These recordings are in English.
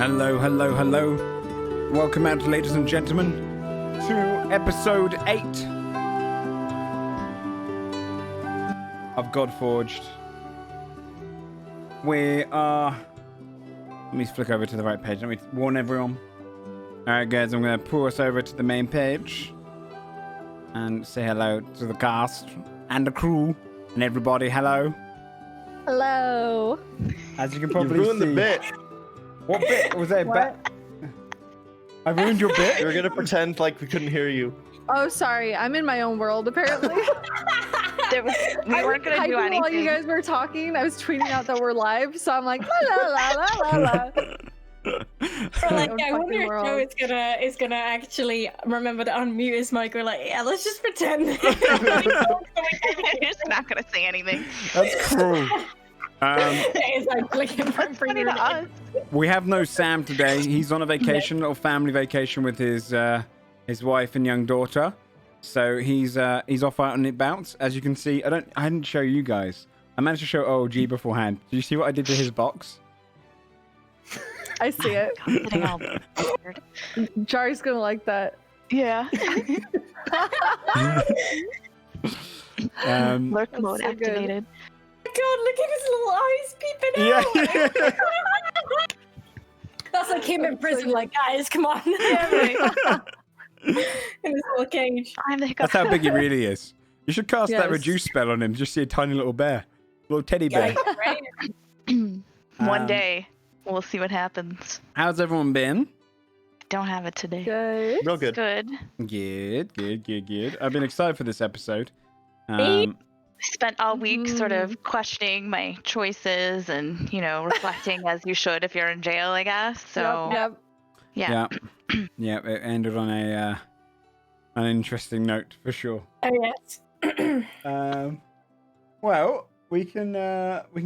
Hello, hello, hello. Welcome out, ladies and gentlemen, to episode 8 of Godforged. We are... Let me flick over to the right page. Let me warn everyone. Alright, guys, I'm going to pull us over to the main page and say hello to the cast and the crew and everybody. Hello. Hello. As you can probably You ruined see... the bit. What bit? Was that a bit? I ruined your bit? We were gonna pretend like we couldn't hear you. Oh, sorry. I'm in my own world, apparently. We weren't gonna do anything. While you guys were talking, I was tweeting out that we're live, so I'm like, la la la la la. We're like, I wonder if Joe is gonna actually remember to unmute his mic. We're like, yeah, let's just pretend. You're just not gonna say anything. That's cool. It's like clicking from Funny to us. We have no Sam today. He's on a vacation, little family vacation with his wife and young daughter. So he's off out on it bounce. As you can see, I didn't show you guys. I managed to show OG beforehand. Did you see what I did to his box? I see it. Getting all weird. Jari's gonna like that. Yeah. Lurk mode so good. activated. God, look at his little eyes peeping out. Yeah. That's like him in prison. so Like, guys, come on. In his little cage. I'm the hiccup. That's how big he really is. You should cast that Yes. reduce spell on him. Just see a tiny little bear. Little teddy bear. Yeah, right? One day, we'll see what happens. How's everyone been? Don't have it today. Good. Real good. Good. Good. I've been excited for this episode. Spent all week sort of questioning my choices and, reflecting as you should if you're in jail, I guess. So, Yep. yeah. Yeah, it ended on an interesting note for sure. Oh, yes. Well, we can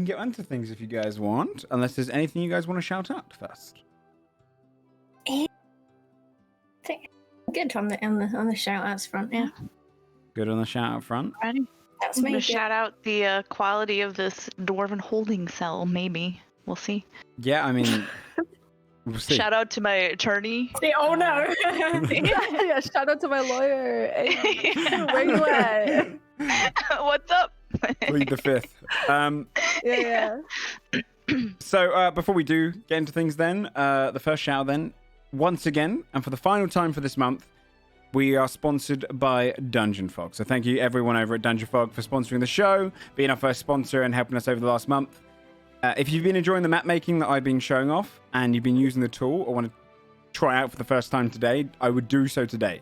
get onto things if you guys want, unless there's anything you guys want to shout out first. Good on the shout outs front, yeah. Good on the shout out front. Ready? That's I'm me. gonna shout out the quality of this dwarven holding cell. Maybe we'll see. Yeah, I mean, we'll see. Shout out to my attorney. Oh no. Yeah, shout out to my lawyer. Hey, where you at? What's up? Plead the fifth. Yeah. So before we do get into things, then the first shout out, then once again, and for the final time for this month, we are sponsored by Dungeon Fog. So thank you everyone over at Dungeon Fog for sponsoring the show, being our first sponsor and helping us over the last month. If you've been enjoying the map making that I've been showing off and you've been using the tool or want to try out for the first time today, I would do so today.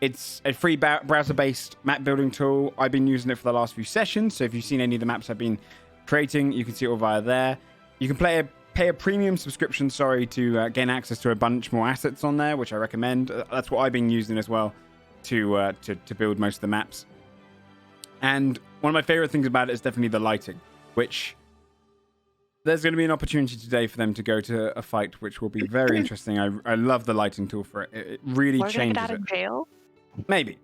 It's a free browser-based map building tool. I've been using it for the last few sessions, so if you've seen any of the maps I've been creating, you can see it all via there. You can pay a premium subscription, to gain access to a bunch more assets on there, which I recommend. That's what I've been using as well to build most of the maps. And one of my favorite things about it is definitely the lighting, which there's going to be an opportunity today for them to go to a fight, which will be very interesting. I love the lighting tool for it. It really changes Get out of jail? Maybe.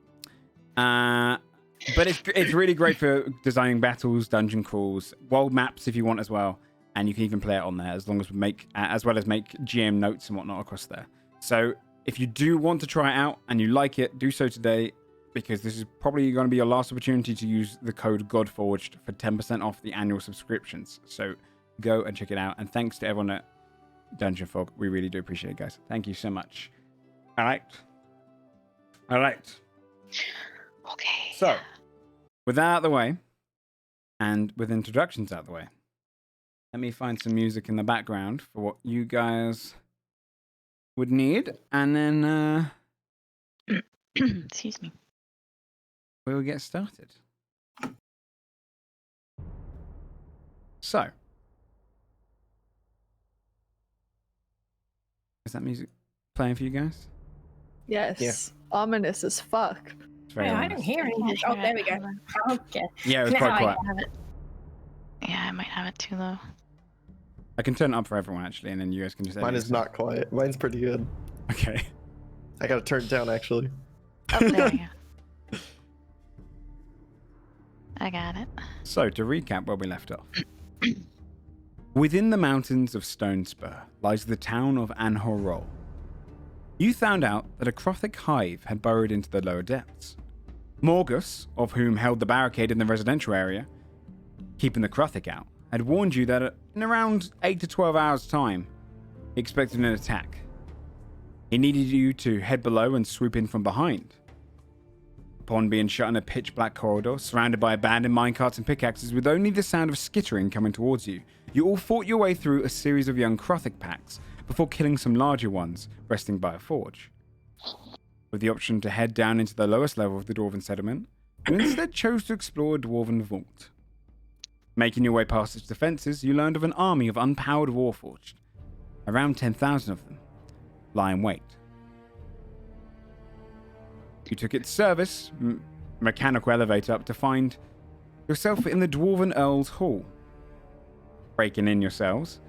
But it's really great for designing battles, dungeon crawls, world maps if you want as well. And you can even play it on there as well as make GM notes and whatnot across there. So if you do want to try it out and you like it, do so today, because this is probably going to be your last opportunity to use the code Godforged for 10% off the annual subscriptions. So go and check it out. And thanks to everyone at Dungeon Fog. We really do appreciate it, guys. Thank you so much. All right. Okay. So, with that out of the way, and with introductions out of the way, let me find some music in the background for what you guys would need, and then Excuse me. we will get started. So, is that music playing for you guys? Yes. Yeah. Ominous as fuck. It's very I ominous. didn't hear anything. Oh, there we go. Okay. Yeah, it was Now quite I quiet. have it. Yeah, I might have it too, though. I can turn it up for everyone, actually, and then you guys can just edit Mine it. is not quiet. Mine's pretty good. Okay. I gotta turn it down actually. Oh, there we go. I got it. So, to recap where we left off. Within the mountains of Stone Spur lies the town of Anhorol. You found out that a Kruthik hive had burrowed into the lower depths. Morgus, of whom held the barricade in the residential area, keeping the Kruthik out, had warned you that in around 8 to 12 hours' time, he expected an attack. He needed you to head below and swoop in from behind. Upon being shut in a pitch-black corridor, surrounded by abandoned minecarts and pickaxes with only the sound of skittering coming towards you, you all fought your way through a series of young Kruthik packs before killing some larger ones resting by a forge. With the option to head down into the lowest level of the Dwarven settlement, you instead chose to explore a Dwarven vault. Making your way past its defences, you learned of an army of unpowered Warforged, around 10,000 of them, lie in wait. You took its service, mechanical elevator up to find yourself in the Dwarven Earl's Hall. Breaking in yourselves.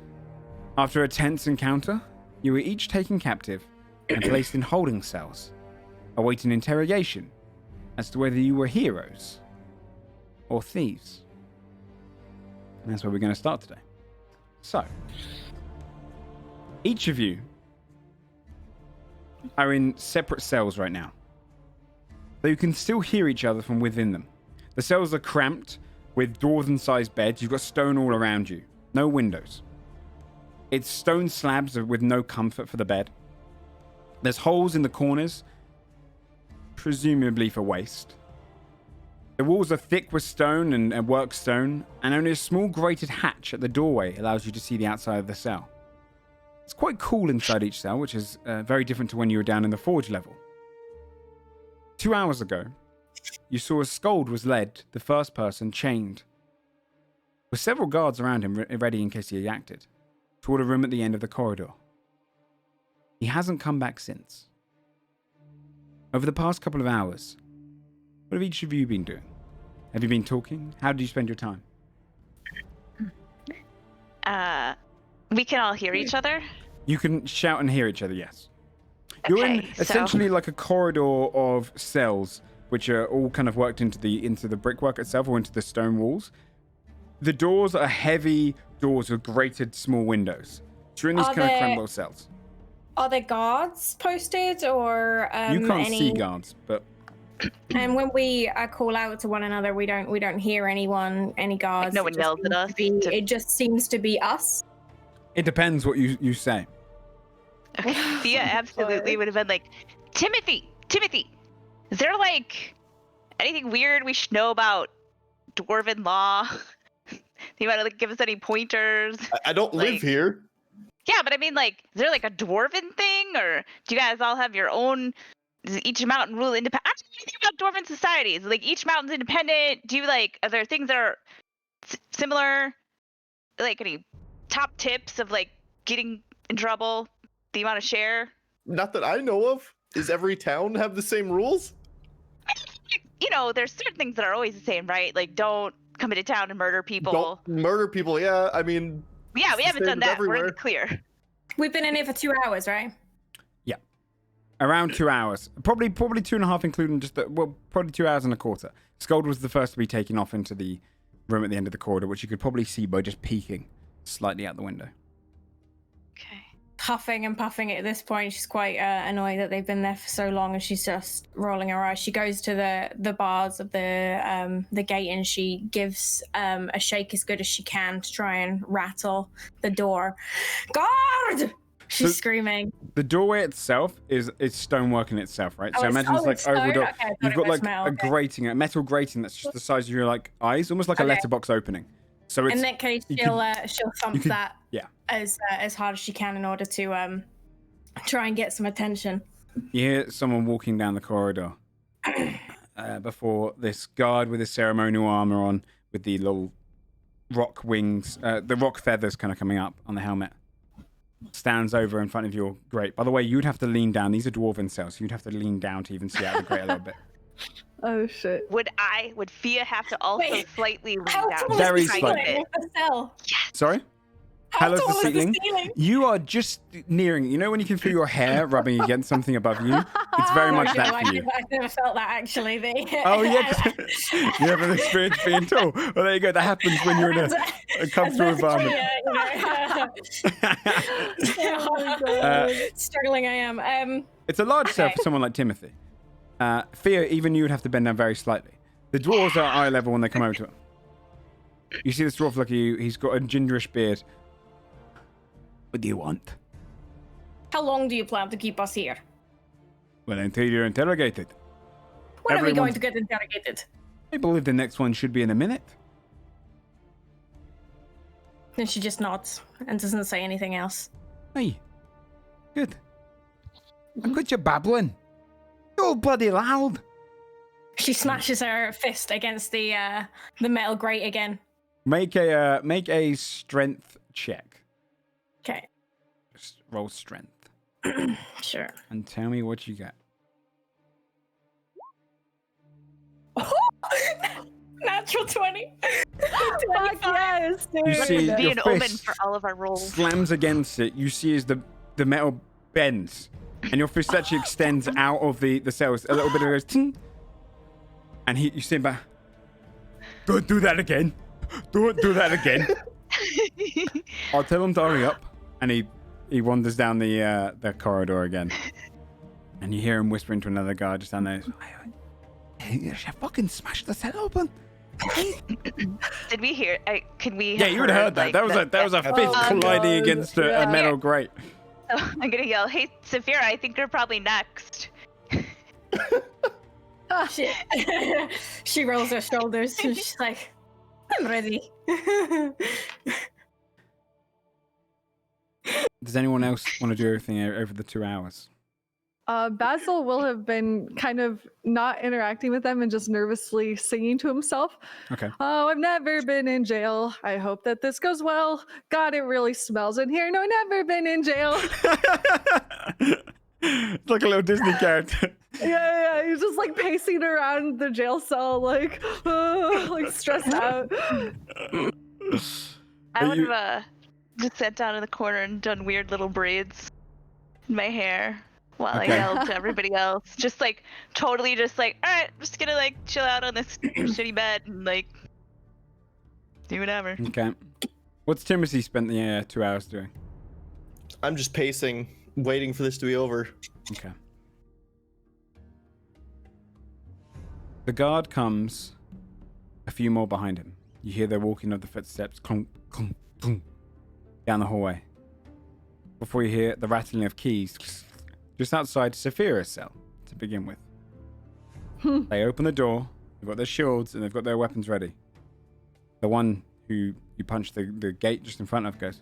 After a tense encounter, you were each taken captive and placed in holding cells, awaiting interrogation as to whether you were heroes or thieves. And that's where we're going to start today. So, each of you are in separate cells right now, though you can still hear each other from within them. The cells are cramped with dwarven-sized beds. You've got stone all around you. No windows. It's stone slabs with no comfort for the bed. There's holes in the corners, presumably for waste. The walls are thick with stone and work stone, and only a small grated hatch at the doorway allows you to see the outside of the cell. It's quite cool inside each cell, which is very different to when you were down in the forge level. 2 hours ago, you saw a Skald was led, the first person, chained, with several guards around him ready in case he acted, toward a room at the end of the corridor. He hasn't come back since. Over the past couple of hours, what have each of you been doing? Have you been talking? How did you spend your time? We can all hear each other. You can shout and hear each other, yes. You're in essentially like a corridor of cells, which are all kind of worked into the brickwork itself or into the stone walls. The doors are heavy doors with grated small windows. So you're in these kind of cramped little cells. Are there guards posted or you can't see guards, but and when we call out to one another, we don't hear any guards. Like no one yells at us. It just seems to be us. It depends what you say. Okay. Thea absolutely would have been like, Timothy, is there like anything weird we should know about Dwarven law? Do you want to like give us any pointers? I don't live here. Yeah, but I mean, like, is there like a Dwarven thing, or do you guys all have your own? Does each mountain rule independent? I don't know anything about Dwarven societies. Like, each mountain's independent. Do you like? Are there things that are similar? Like, any top tips of like getting in trouble that you want to share? Not that I know of. Does every town have the same rules? You know, there's certain things that are always the same, right? Like, don't come into town and murder people. Don't murder people. Yeah, I mean. Yeah, we haven't done that. Everywhere. We're in the clear. We've been in here for 2 hours, right? Yeah, around 2 hours. Probably 2.5, including probably 2 hours and a quarter. Skald was the first to be taken off into the room at the end of the corridor, which you could probably see by just peeking slightly out the window. Okay. Huffing and puffing at this point. She's quite annoyed that they've been there for so long, and she's just rolling her eyes. She goes to the bars of the gate, and she gives a shake as good as she can to try and rattle the door. Guard! She's screaming. The doorway itself is stonework in itself, right? So imagine it's like over door. Okay, you've got like a grating, a metal grating that's just the size of your like eyes, almost like a letterbox opening. So it's, in that case, she'll thump that as hard as she can in order to try and get some attention. You hear someone walking down the corridor before this guard with his ceremonial armor on, with the little rock wings, the rock feathers kind of coming up on the helmet, stands over in front of your grate. By the way, you'd have to lean down. These are dwarven cells, so you'd have to lean down to even see out of the grate a little bit. Oh shit. Would Fia have to also slightly lean down? Very slightly. The cell? Yes. Sorry? How How tall is the ceiling? You are just nearing. You know when you can feel your hair rubbing against something above you? It's very much Oh, that I've for you. never felt that actually. Oh yeah, 'cause you haven't experienced being tall. Well, there you go. That happens when you're in a comfortable environment. Struggling I am. It's a large cell for someone like Timothy. Fear, even you would have to bend down very slightly. The dwarves are eye level when they come over to him. You see this dwarf look at you. He's got a gingerish beard. What do you want? How long do you plan to keep us here? Well, until you're interrogated. When are we going to get interrogated? I believe the next one should be in a minute. Then she just nods and doesn't say anything else. Hey. Good. How could you babbling? You're all bloody loud. She smashes her fist against the metal grate again. Make a strength check. Okay. Just roll strength. Sure. And tell me what you get. Natural 20. Fuck yes, dude. You see Be your an omen fist for all of our rolls. slams against it. You see as the metal bends, and your fist actually extends out of the cells. A little bit of it goes ting, and you see him back. Don't do that again. Don't do that again. I'll tell him to hurry up, and he wanders down the corridor again, and you hear him whispering to another guy just down there. Hey, you should fucking smash the cell open. Did we hear? Could we? Yeah, you would have heard that. Like, That was a fist Oh, colliding God. against a metal grate. Oh, I'm gonna yell, "Hey, Saphira, I think you're probably next." She rolls her shoulders and she's like, I'm ready. Does anyone else want to do everything over the 2 hours? Basil will have been kind of not interacting with them and just nervously singing to himself. Okay. Oh, I've never been in jail. I hope that this goes well. God, it really smells in here. No, never been in jail. It's like a little Disney character. Yeah. He's just like pacing around the jail cell, like stressed out. I would have just sat down in the corner and done weird little braids in my hair while I yelled to everybody else. Just like totally just like, all right, I'm just gonna like chill out on this shitty bed and like do whatever. Okay. What's Timothy spent the 2 hours doing? I'm just pacing, waiting for this to be over. Okay. The guard comes a few more behind him. You hear the walking of the footsteps clunk, clunk, clunk, down the hallway. Before you hear the rattling of keys just outside Saphira's cell to begin with. They open the door, they've got their shields, and they've got their weapons ready. The one who you punched the gate just in front of goes,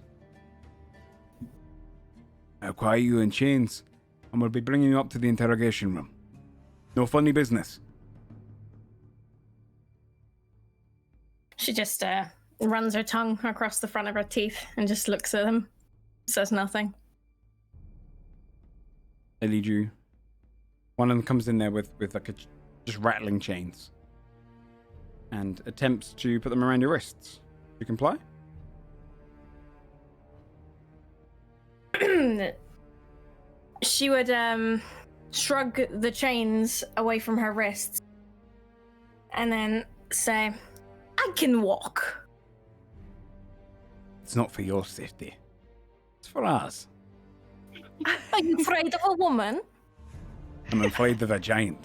"I'll quiet you in chains. I'm going to be bringing you up to the interrogation room. No funny business." She just runs her tongue across the front of her teeth and just looks at them, says nothing. They lead you. One of them comes in there with like just rattling chains and attempts to put them around your wrists. You comply? She would shrug the chains away from her wrists and then say, I can walk. It's not for your safety. It's for ours. Are you afraid of a woman? I'm afraid of a giant.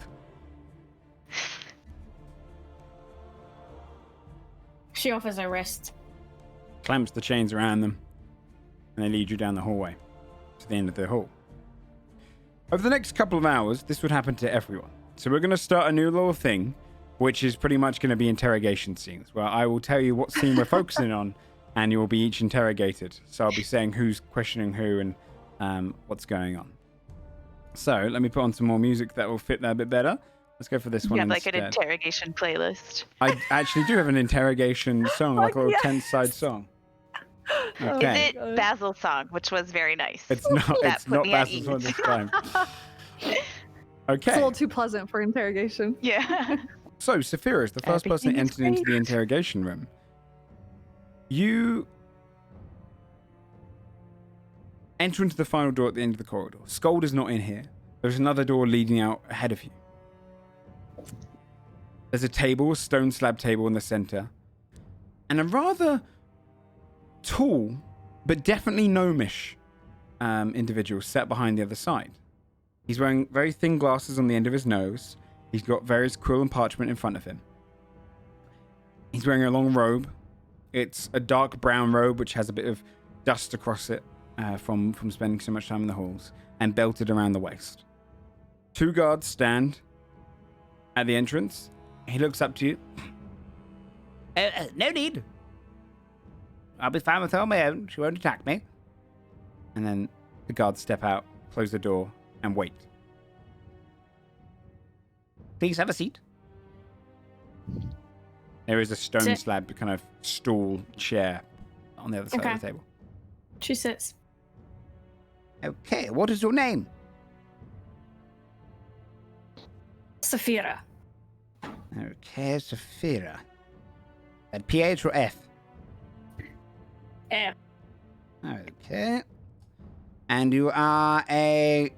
She offers her wrist. Clamps the chains around them, and they lead you down the hallway to the end of the hall. Over the next couple of hours, this would happen to everyone. So we're going to start a new little thing, which is pretty much going to be interrogation scenes, where I will tell you what scene we're focusing on, and you will be each interrogated. So I'll be saying who's questioning who and what's going on. So let me put on some more music that will fit that a bit better. Let's go for this one You have like instead. an interrogation playlist. I actually do have an interrogation song, like a little tense side song. Okay. Is it Basil's song, which was very nice? It's not. That It's put not me at Basil's song ease. this time. It's a Okay. little too pleasant for interrogation. Yeah. So Saphira is the first person that Everything is entered into the great. interrogation room. You enter into the final door at the end of the corridor. Scold is not in here. There's another door leading out ahead of you. There's a table, a stone slab table in the center, and a rather tall, but definitely gnomish individual sat behind the other side. He's wearing very thin glasses on the end of his nose. He's got various quill and parchment in front of him. He's wearing a long robe. It's a dark brown robe, which has a bit of dust across it from spending so much time in the halls, and belted around the waist. 2 guards stand at the entrance. He looks up to you. No need. I'll be fine with her on my own. She won't attack me. And then the guards step out, close the door, and wait. Please have a seat. There is a stone slab kind of stool chair on the other side of the table. She sits. Okay, what is your name? Saphira. Okay, Saphira. At PH or F? F. Okay. And you are a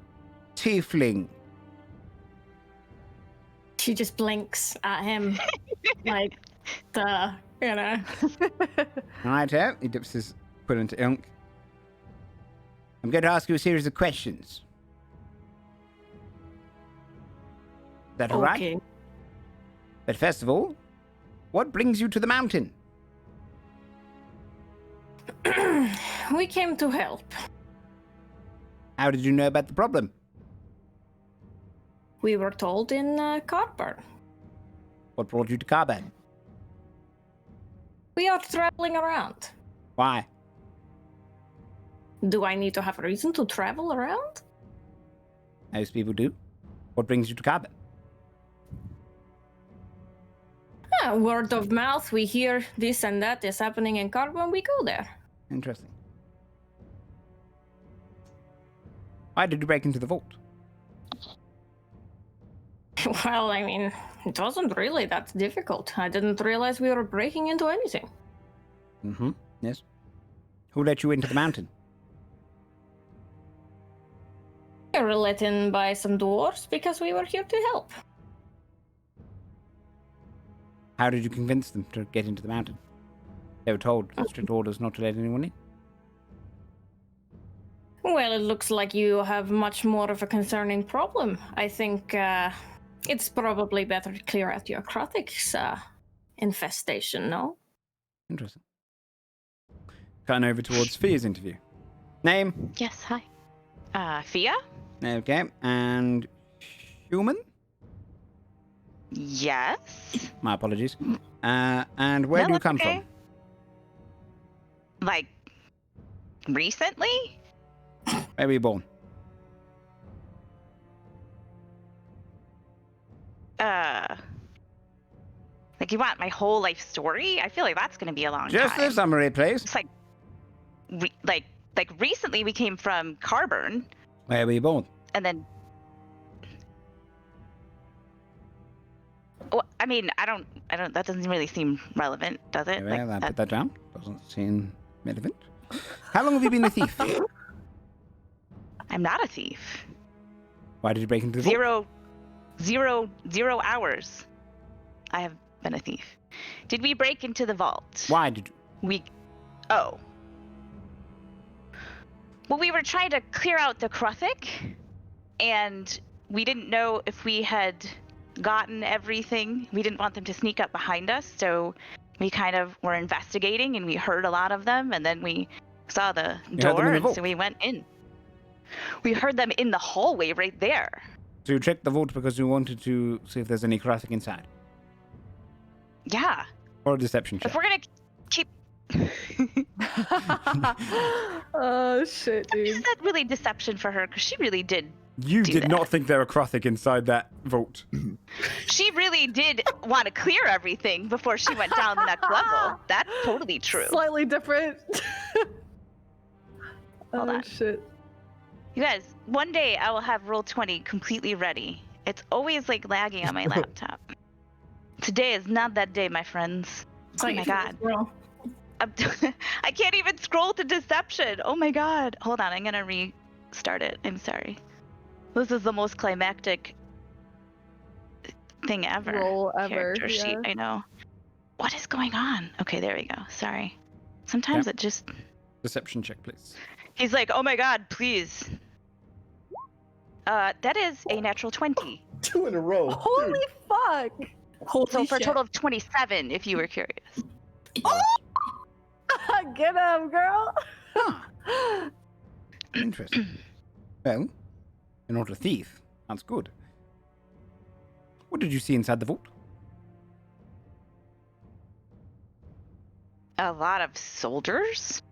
tiefling. She just blinks at him like, duh, you know. Righto. He dips his foot into ink. I'm going to ask you a series of questions. Is that all right? But first of all, what brings you to the mountain? We came to help. How did you know about the problem? We were told in Carburn. What brought you to Carbon? We are traveling around. Why? Do I need to have a reason to travel around? Most people do. What brings you to Carbon? Word of mouth, we hear this and that is happening in Carbon, we go there. Interesting. Why did you break into the vault? Well, I mean, it wasn't really that difficult. I didn't realize we were breaking into anything. Mm-hmm. Yes. Who let you into the mountain? We were let in by some dwarves because we were here to help. How did you convince them to get into the mountain? They were told strict orders not to let anyone in. Well, it looks like you have much more of a concerning problem. I think it's probably better to clear out your Kruthik's infestation, no? Interesting. Cutting over towards Fia's interview. Name? Yes, hi. Fia? Okay. And human? Yes. My apologies. And where do you come from? Like, recently? Where were you born? Like, you want my whole life story? I feel like that's gonna be a long time. Just the summary, please. It's like, recently we came from Carburn. Where were you born? And then, well, I mean, I don't. That doesn't really seem relevant, does it? Well, I put that down. Doesn't seem relevant. How long have you been a thief? I'm not a thief. Why did you break into the vault? 0 hours. I have been a thief. Did we break into the vault? Why did you? Oh. Well, we were trying to clear out the Kruthik, and we didn't know if we had gotten everything. We didn't want them to sneak up behind us, so we kind of were investigating, and we heard a lot of them, and then we saw the door, and so we went in. We heard them in the hallway right there. So you checked the vault because you wanted to see if there's any Kruthik inside? Yeah. Or a deception check? If we're gonna keep... Oh, shit, dude. Is that really deception for her? Because she really did. You did not think there were Kruthik inside that vault. She really did want to clear everything before she went down the next level. That's totally true. Slightly different. Hold on. Shit. You guys, one day I will have Roll20 completely ready. It's always like lagging on my laptop. Today is not that day, my friends. Oh my god. I can't even scroll to deception. Oh my god. Hold on, I'm gonna restart it. I'm sorry. This is the most climactic thing ever. Roll ever. Character sheet, Yeah. I know. What is going on? Okay, there we go. Sorry. Sometimes Yep. it just... Deception check, please. He's like, oh my god, please. That is a natural 20. 2 in a row. Holy Dude. fuck! So for a total of 27, if you were curious. Get him, girl! Interesting. Well, you're not a thief. That's good. What did you see inside the vault? A lot of soldiers?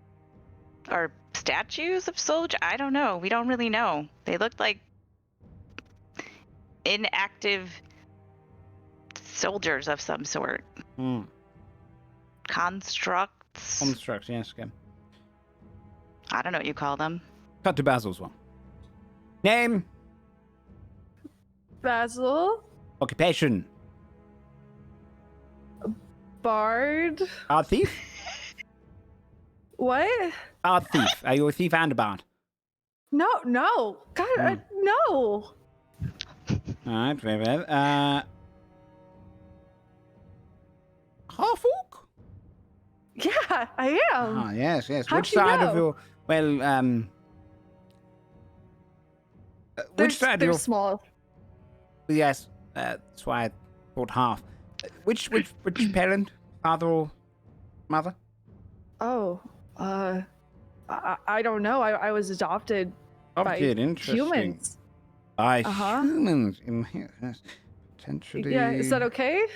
Or statues of soldiers? I don't know. We don't really know. They looked like inactive soldiers of some sort. Constructs? Constructs, yes, okay. I don't know what you call them. Cut to Basil's one. Name, Basil? occupation, Bard? art thief? What? Art thief. Are you a thief and a bard? No. God, no. Alright, very well. Half-orc? Yeah, I am. Ah, yes. How'd Which you side of know? your... Well, which side of they're your... small. Yes, that's why I thought half. Which parent? Father or mother? Oh, I don't know. I was adopted by Interesting. humans. By Uh-huh. humans. Yes. Potentially... Yeah, is that okay?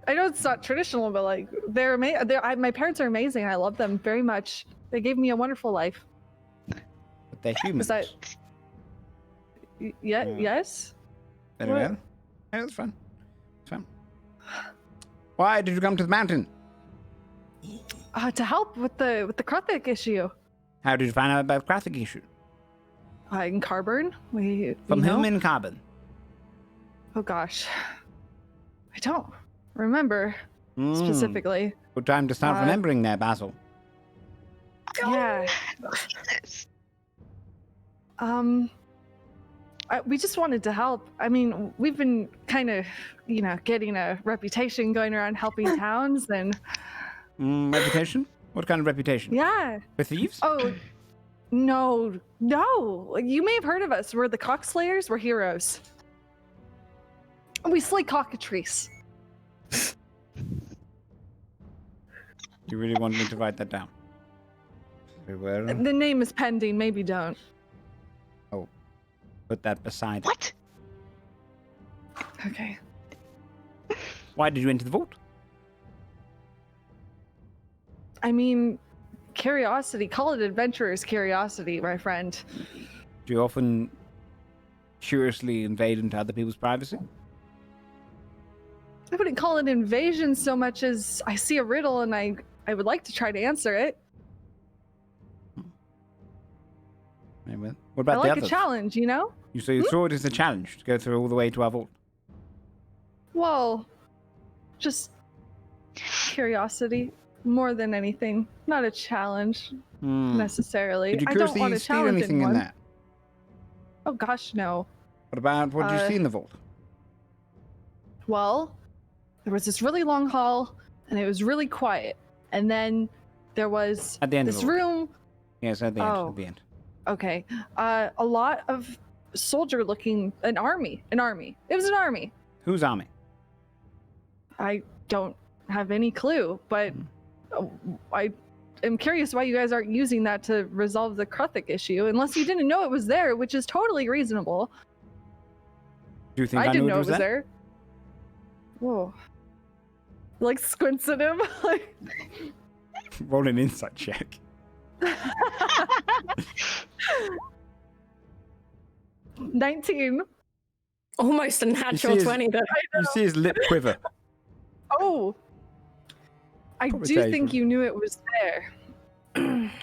I know it's not traditional, but like they're amazing. My parents are amazing. I love them very much. They gave me a wonderful life. But they're humans. that- Yeah. Yeah. Yes. Very What? well. Yeah, that's fine. That's fine. Why did you come to the mountain? To help with the Kruthik issue. How did you find out about the Kruthik issue? In Carburn, we From you know? whom in Carbon? Oh gosh, I don't remember specifically. Good time to start remembering there, Basil. Yeah. We just wanted to help. I mean, we've been kind of, getting a reputation going around helping towns, and Reputation? What kind of reputation? yeah. For thieves? Oh, no. You may have heard of us. We're the Cockslayers. We're heroes. We slay cockatrices. You really want me to write that down? Very well. The name is pending. Maybe don't. Put that beside it. What? Okay. Why did you enter the vault? I mean, curiosity. Call it adventurer's curiosity, my friend. Do you often curiously invade into other people's privacy? I wouldn't call it invasion so much as I see a riddle and I would like to try to answer it. Very well. What I about the like a others? challenge, You saw it as a challenge to go through all the way to our vault. Well, just curiosity more than anything. Not a challenge necessarily. Did you I don't want curiously to steal challenge anything anyone. in there? Oh gosh, no. What did you see in the vault? Well, there was this really long hall and it was really quiet. And then there was At the end this of the vault. room. Yes, at the end. Oh. At the end. Okay. A lot of soldier looking, an army. It was an army. Whose army? I don't have any clue, but I am curious why you guys aren't using that to resolve the Kruthik issue, unless you didn't know it was there, which is totally reasonable. Do you think I I didn't knew know it was there? there. Whoa. Like squints at him. Like, Roll an insight check. 19. Almost a natural his- 20. Though. You see his lip quiver. Oh. I Probably do take think it. you knew it was there.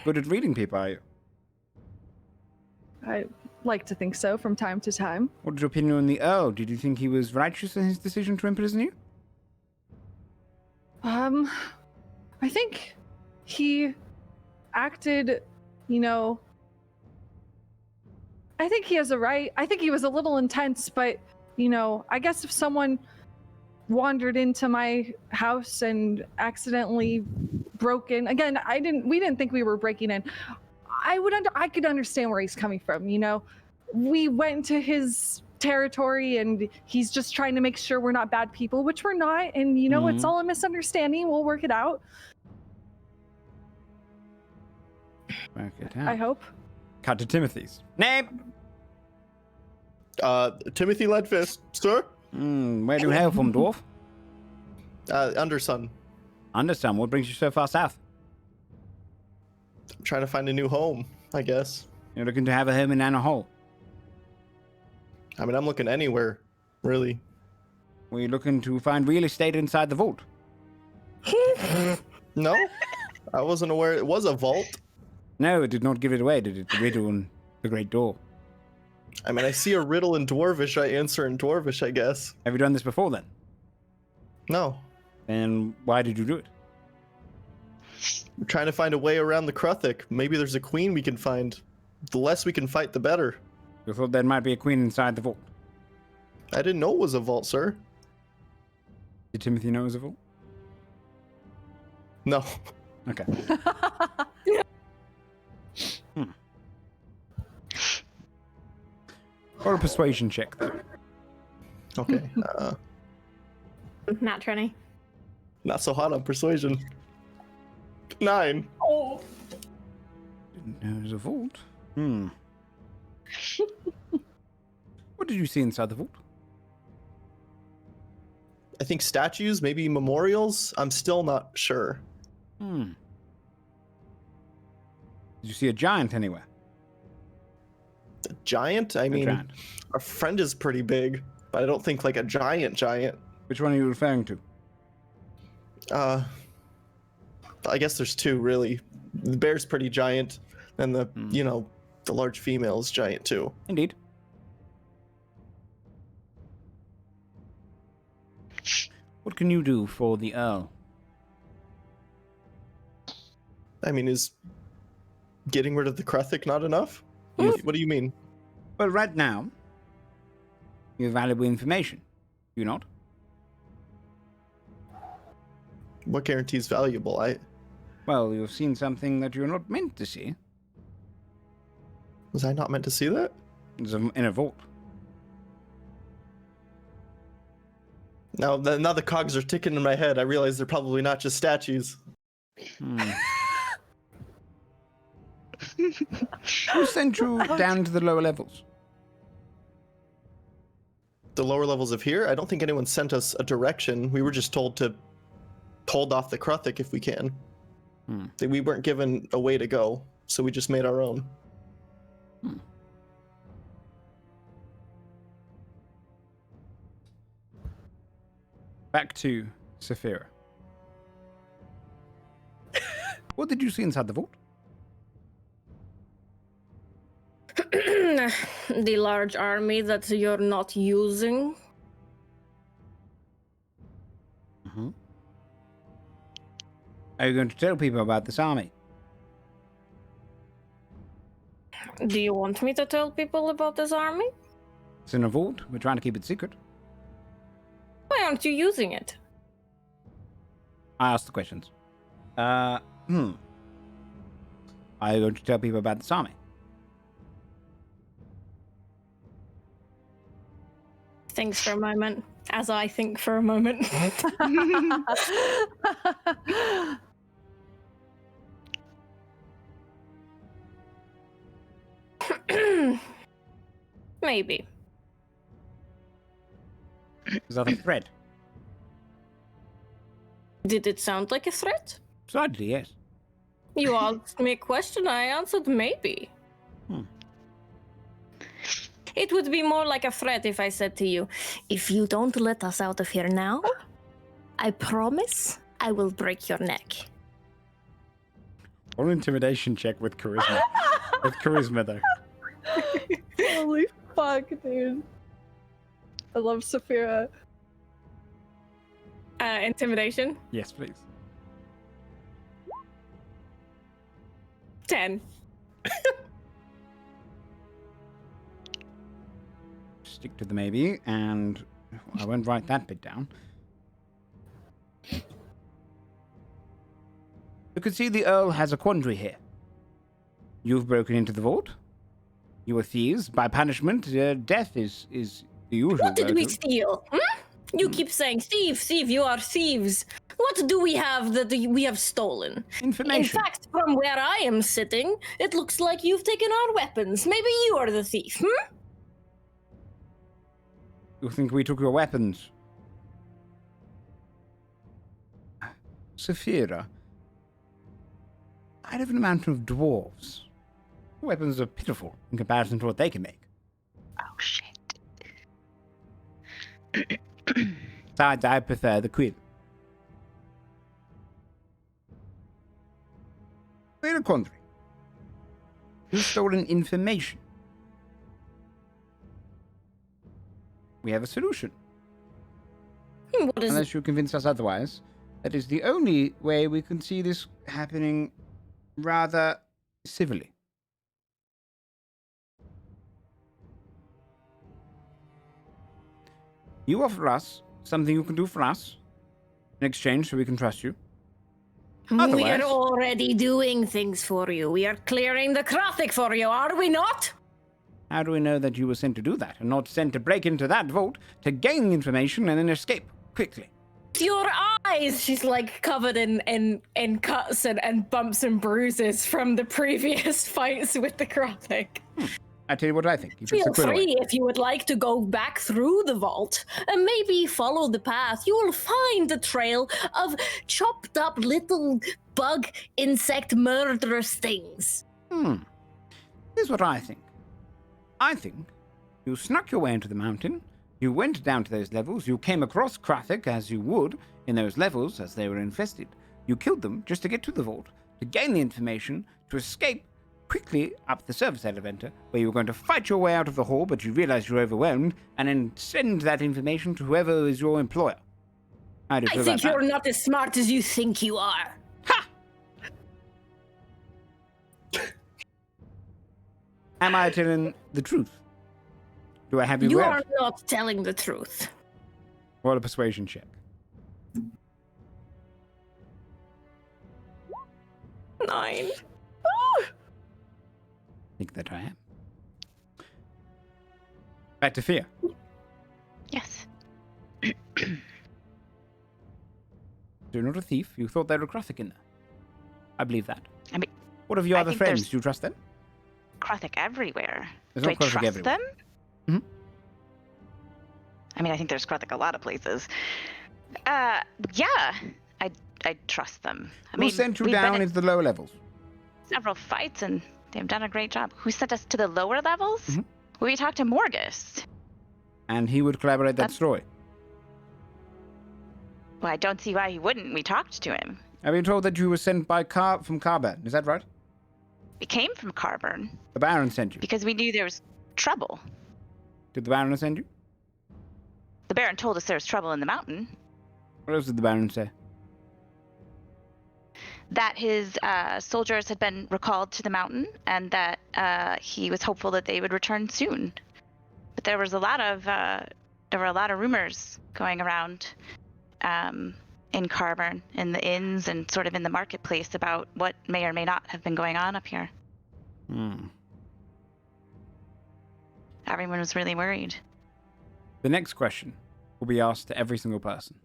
Good at reading people, are you? I like to think so from time to time. What is your opinion on the Earl? Did you think he was righteous in his decision to imprison you? I think he acted, you know, I think he has a right. I think he was a little intense, but, you know, I guess if someone wandered into my house and accidentally broke in, again, we didn't think we were breaking in. I could understand where he's coming from, you know. We went into his territory and he's just trying to make sure we're not bad people, which we're not, and you know, it's all a misunderstanding. We'll work it out. Work it out. I hope. Cut to Timothy's. Name. Timothy Leadfist, sir. Where do you hail from, dwarf? Undersun. Understand. What brings you so far south? I'm trying to find a new home, I guess. You're looking to have a home in Anna Hall. I mean, I'm looking anywhere, really. Were you looking to find real estate inside the vault? No, I wasn't aware it was a vault. No, it did not give it away, did it? The riddle and the great door. I mean, I see a riddle in Dwarvish, I answer in Dwarvish, I guess. Have you done this before then? No. Then why did you do it? We're trying to find a way around the Kruthik. Maybe there's a queen we can find. The less we can fight, the better. You thought there might be a queen inside the vault. I didn't know it was a vault, sir. Did Timothy know it was a vault? No. Okay. Or a persuasion check, though. Okay. Nat 20. Not so hot on persuasion. 9. Oh. Didn't know it was a vault. What did you see inside the vault? I think statues, maybe memorials. I'm still not sure. Did you see a giant anywhere? A giant? I mean, giant. our friend is pretty big, but I don't think like a giant. Which one are you referring to? I guess there's two, really. The bear's pretty giant, and the, you know, the large female is giant too. Indeed. What can you do for the Earl? I mean, is getting rid of the Kruthik not enough? What do you mean? Well, right now, you have valuable information. Do you not? What guarantees valuable? Well, you've seen something that you're not meant to see. Was I not meant to see that? It's in a vault. Now the cogs are ticking in my head. I realize they're probably not just statues. Who sent you down to the lower levels? The lower levels of here? I don't think anyone sent us a direction. We were just told to hold off the Kruthik if we can. We weren't given a way to go, so we just made our own. Back to Sepiroth. What did you see inside the vault? The large army that you're not using. Are you going to tell people about this army? Do you want me to tell people about this army? It's in a vault. We're trying to keep it secret. Why aren't you using it? I asked the questions. Are you going to tell people about this army? Thinks for a moment, as I think for a moment. Maybe. Is that a threat? Did it sound like a threat? Slightly, yes. You asked me a question, I answered maybe. It would be more like a threat if I said to you, if you don't let us out of here now, I promise I will break your neck. Or an intimidation check with charisma. With charisma, though. Holy fuck, dude. I love Sepiroth. Intimidation? Yes, please. 10. Stick to the maybe, and I won't write that bit down. You can see the Earl has a quandary here. You've broken into the vault. You are thieves. By punishment, death is the usual. What did we go-to. steal? You keep saying, thief, you are thieves. What do we have that we have stolen? Information. In fact, from where I am sitting, it looks like you've taken our weapons. Maybe you are the thief, You think we took your weapons? Saphira, I live in a mountain of dwarves. Weapons are pitiful in comparison to what they can make. Oh shit. Besides, I prefer the quill. We're in a quandary. You've stolen information. We have a solution. What is Unless you convince us otherwise. That is the only way we can see this happening rather civilly. You offer us something you can do for us in exchange so we can trust you. We Otherwise- are already doing things for you. We are clearing the Kruthik for you, are we not? How do we know that you were sent to do that and not sent to break into that vault to gain information and then escape quickly? Your eyes! She's like covered in cuts and bumps and bruises from the previous fights with the Kruthik. I tell you what I think. He puts Feel the quill away. free if you would like to go back through the vault and maybe follow the path. You will find a trail of chopped up little bug insect murderous things. Here's what I think. I think you snuck your way into the mountain, you went down to those levels, you came across Kruthik as you would in those levels as they were infested. You killed them just to get to the vault, to gain the information, to escape quickly up the service elevator, where you were going to fight your way out of the hall, but you realized you're overwhelmed, and then send that information to whoever is your employer. How do you I feel think about you're that? not as smart as you think you are. Ha! Am I telling the truth? Do I have you You word? are not telling the truth. Roll a persuasion check. 9. Think that I am. Back to fear. Yes. You're not a thief. You thought there were Kruthik in there. I believe that. I mean, What of your I other think friends? there's- Do you trust them? Kruthik everywhere. There's Do no I Kruthik trust everywhere. them? Mhm. I mean, I think there's Kruthik a lot of places. Yeah, I trust them. I Who mean, sent you we've been down in into the lower levels? several fights and they've done a great job. Who sent us to the lower levels? Mhm. We talked to Morgus. And he would collaborate that That's- story. Well, I don't see why he wouldn't. We talked to him. I've been told that you were sent by from Carburn. Is that right? We came from Carburn The Baron sent you. because we knew there was trouble. Did the Baron send you? The Baron told us there was trouble in the mountain. What else did the Baron say? That his soldiers had been recalled to the mountain and that he was hopeful that they would return soon. But there was a lot of rumors going around in Carburn, in the inns and sort of in the marketplace about what may or may not have been going on up here. Everyone was really worried. The next question will be asked to every single person.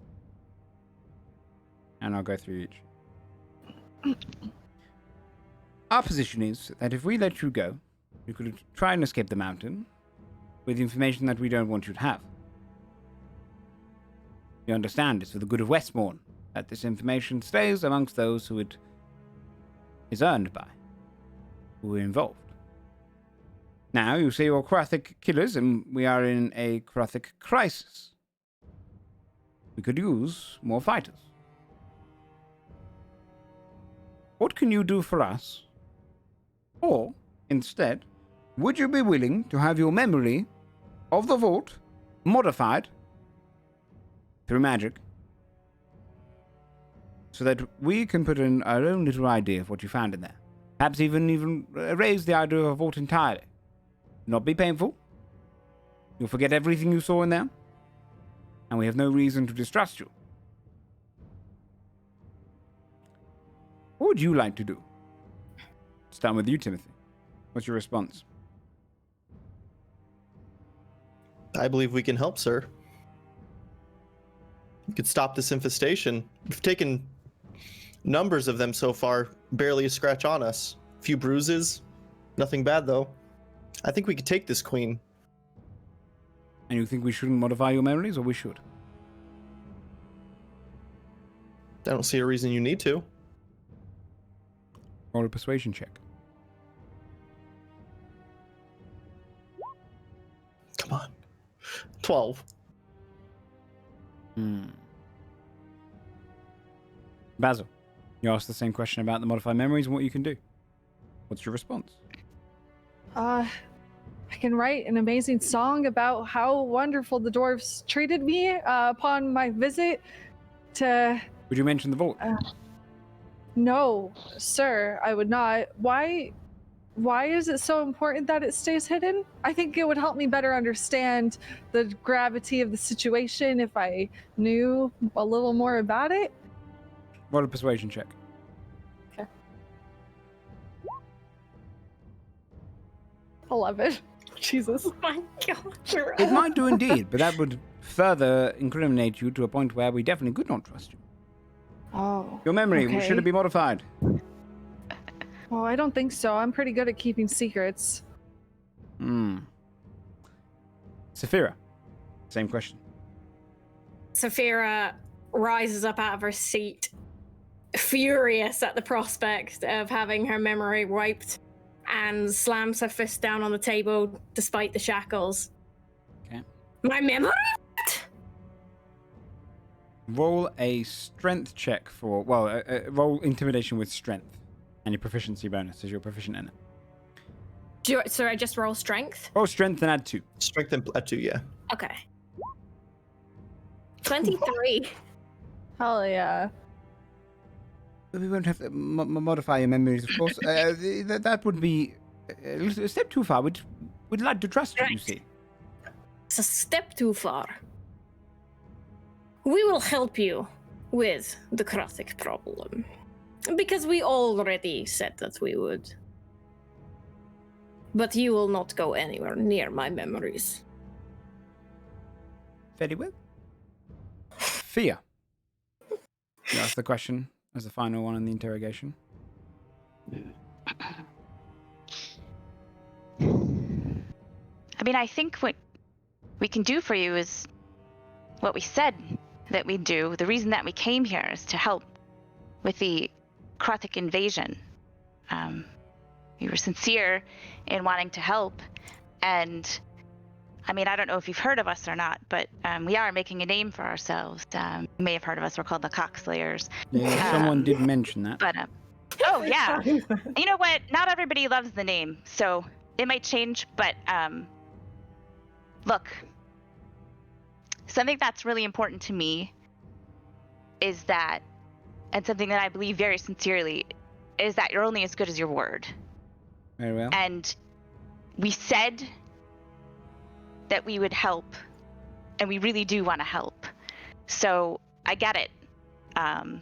And I'll go through each. Our position is that if we let you go, you could try and escape the mountain with information that we don't want you to have. You understand it's for the good of Westbourne that this information stays amongst those who it is earned by, who are involved. Now, you say you're Kruthik killers, and we are in a Kruthik crisis. We could use more fighters. What can you do for us? Or, instead, would you be willing to have your memory of the vault modified through magic so that we can put in our own little idea of what you found in there? Perhaps even erase the idea of a vault entirely. Not be painful. You'll forget everything you saw in there. And we have no reason to distrust you. What would you like to do? Start with you, Timothy. What's your response? I believe we can help, sir. We could stop this infestation. We've taken numbers of them so far, barely a scratch on us. A few bruises, nothing bad though. I think we could take this queen. And you think we shouldn't modify your memories, or we should? I don't see a reason you need to. Roll a persuasion check. Come on. 12. Basil, you asked the same question about the modified memories and what you can do. What's your response? I can write an amazing song about how wonderful the dwarves treated me upon my visit to... Would you mention the vault? No, sir, I would not. Why is it so important that it stays hidden? I think it would help me better understand the gravity of the situation if I knew a little more about it. Roll a persuasion check. Okay. 11. Jesus. Oh my god. It might do indeed, but that would further incriminate you to a point where we definitely could not trust you. Oh. Your memory, okay. should it be modified? Well, I don't think so. I'm pretty good at keeping secrets. Saphira, same question. Saphira rises up out of her seat, furious at the prospect of having her memory wiped, and slams her fist down on the table despite the shackles. Okay. My memory? Roll a strength check for, roll intimidation with strength. And your proficiency bonus as you're proficient in it. So I just roll strength? Roll strength and add 2. Strength and add 2, yeah. Okay. 23. Hell yeah. We won't have to modify your memories, of course. That would be a step too far. We'd like to trust you, you see. It's a step too far. We will help you with the Kruthik problem. Because we already said that we would. But you will not go anywhere near my memories. Very well. Fear. You asked the question as the final one in the interrogation. I mean, I think what we can do for you is what we said that we'd do. The reason that we came here is to help with the Kruthik invasion. We were sincere in wanting to help, and I mean, I don't know if you've heard of us or not, but we are making a name for ourselves. You may have heard of us. We're called the Cockslayers. Yeah, someone did mention that. But oh yeah, you know what? Not everybody loves the name, so it might change. But look, something that's really important to me is that, and something that I believe very sincerely, is that you're only as good as your word. Very well. And we said that we would help, and we really do want to help. So I get it. I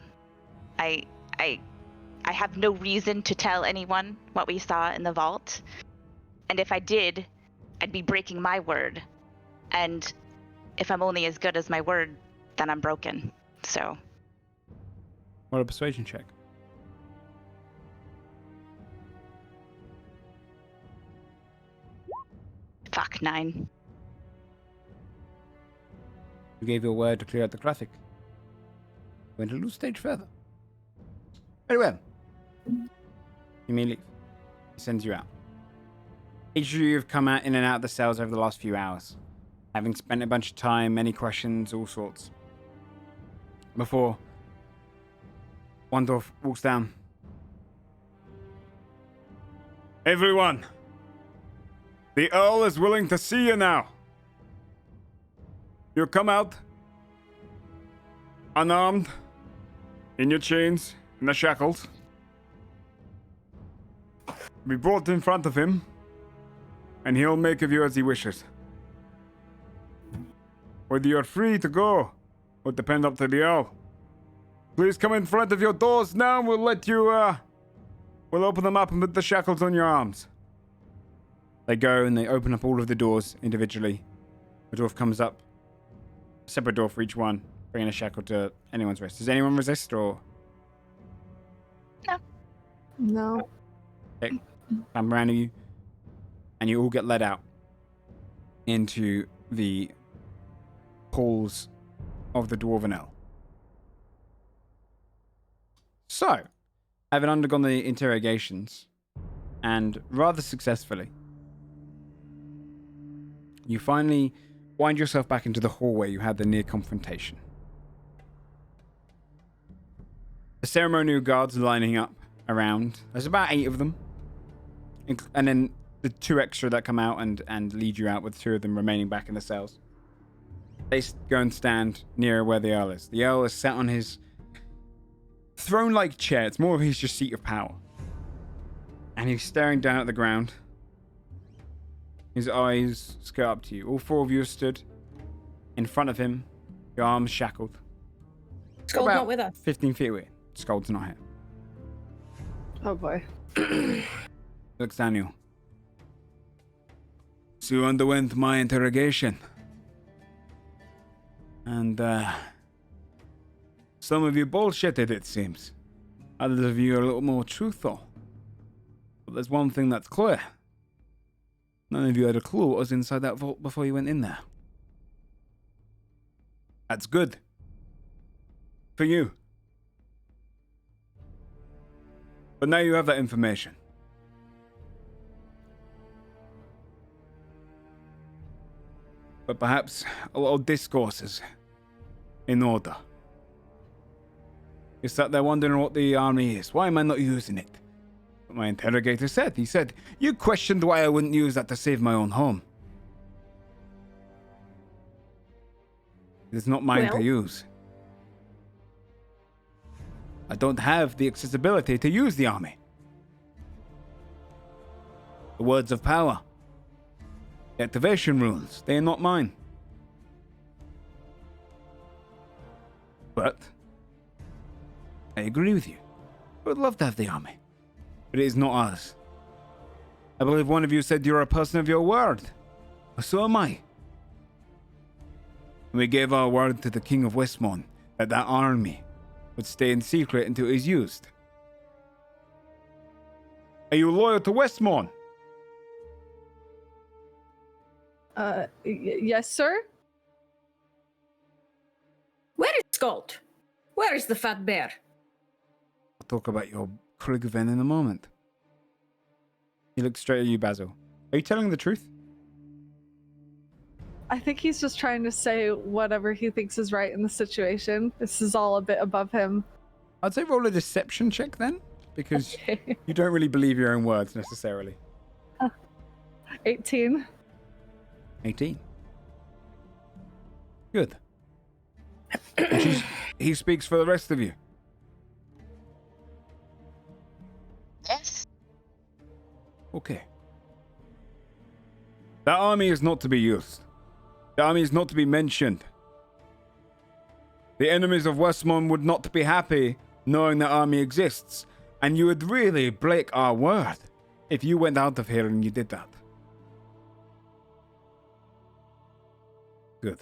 have no reason to tell anyone what we saw in the vault, and if I did, I'd be breaking my word. And if I'm only as good as my word, then I'm broken. So. What a persuasion check. Fuck, 9. You gave your word to clear out the Kruthik. Went a little stage further. Very well. You may leave. He sends you out. Each of you have come out in and out of the cells over the last few hours, having spent a bunch of time, many questions, all sorts. Before one dwarf walks down. Everyone! The Earl is willing to see you now. You come out unarmed, in your chains, in the shackles. be brought in front of him, and he'll make of you as he wishes. Whether you're free to go will depend up to the Earl. Please come in front of your doors now, and we'll let you, we'll open them up and put the shackles on your arms. They go and they open up all of the doors individually. The dwarf comes up. A separate door for each one, bringing a shackle to anyone's wrist. Does anyone resist, or...? No. Okay. I'm around you. And you all get led out into the halls of the Dwarven Ell. So, having undergone the interrogations, and rather successfully, you finally wind yourself back into the hallway you had the near confrontation. The ceremonial guards lining up around. There's about 8 of them. And then the 2 extra that come out and lead you out, with 2 of them remaining back in the cells. They go and stand near where the Earl is. The Earl is sat on his throne-like chair. It's more of his just seat of power. And he's staring down at the ground. His eyes scare up to you. All 4 of you are stood in front of him, your arms shackled. Skull's not with us. 15 feet away. Skull's not here. Oh boy. Looks down you. So you underwent my interrogation. And, some of you bullshitted, it seems. Others of you are a little more truthful. But there's one thing that's clear. None of you had a clue what was inside that vault before you went in there. That's good. For you. But now you have that information. But perhaps a lot of discourse is in order. You sat there wondering what the army is. Why am I not using it? But my interrogator said. He said, you questioned why I wouldn't use that to save my own home. It's not mine to use. I don't have the accessibility to use the army. The words of power. The activation rules, they are not mine. But I agree with you. I would love to have the army. But it is not ours. I believe one of you said you're a person of your word. Well, so am I. We gave our word to the King of Westmont that that army would stay in secret until it is used. Are you loyal to Westmont? Yes, sir? Where is Skuld? Where is the fat bear? I'll talk about your Krugven in a moment. He looks straight at you, Basil. Are you telling the truth? I think he's just trying to say whatever he thinks is right in the situation. This is all a bit above him. I'd say roll a deception check then, because you don't really believe your own words necessarily. 18. 18. Good. And he speaks for the rest of you. Yes. Okay. That army is not to be used. The army is not to be mentioned. The enemies of Westmont would not be happy knowing that army exists, and you would really break our word if you went out of here and you did that. Good.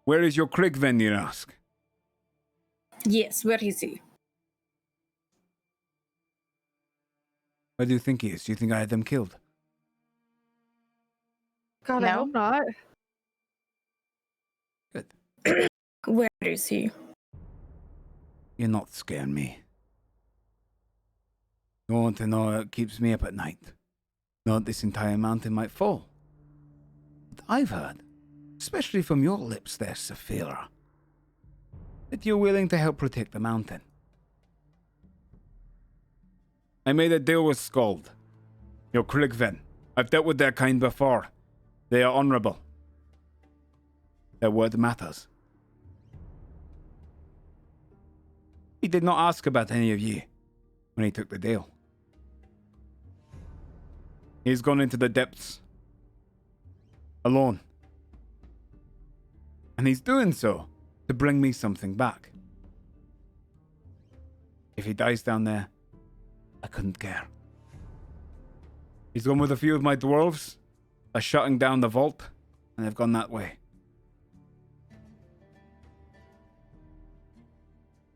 Where is your Krigven, you ask? Yes, where is he? Where do you think he is? Do you think I had them killed? God, I No. hope not. Good. Where is he? You're not scaring me. You want to know what keeps me up at night? Know that this entire mountain might fall. But I've heard, especially from your lips there, Sepiroth, that you're willing to help protect the mountain. I made a deal with Skuld. Your Krigven. I've dealt with their kind before. They are honorable. Their word matters. He did not ask about any of you when he took the deal. He's gone into the depths. Alone. And he's doing so to bring me something back. If he dies down there, I couldn't care. He's gone with a few of my dwarves. They're shutting down the vault, and they've gone that way.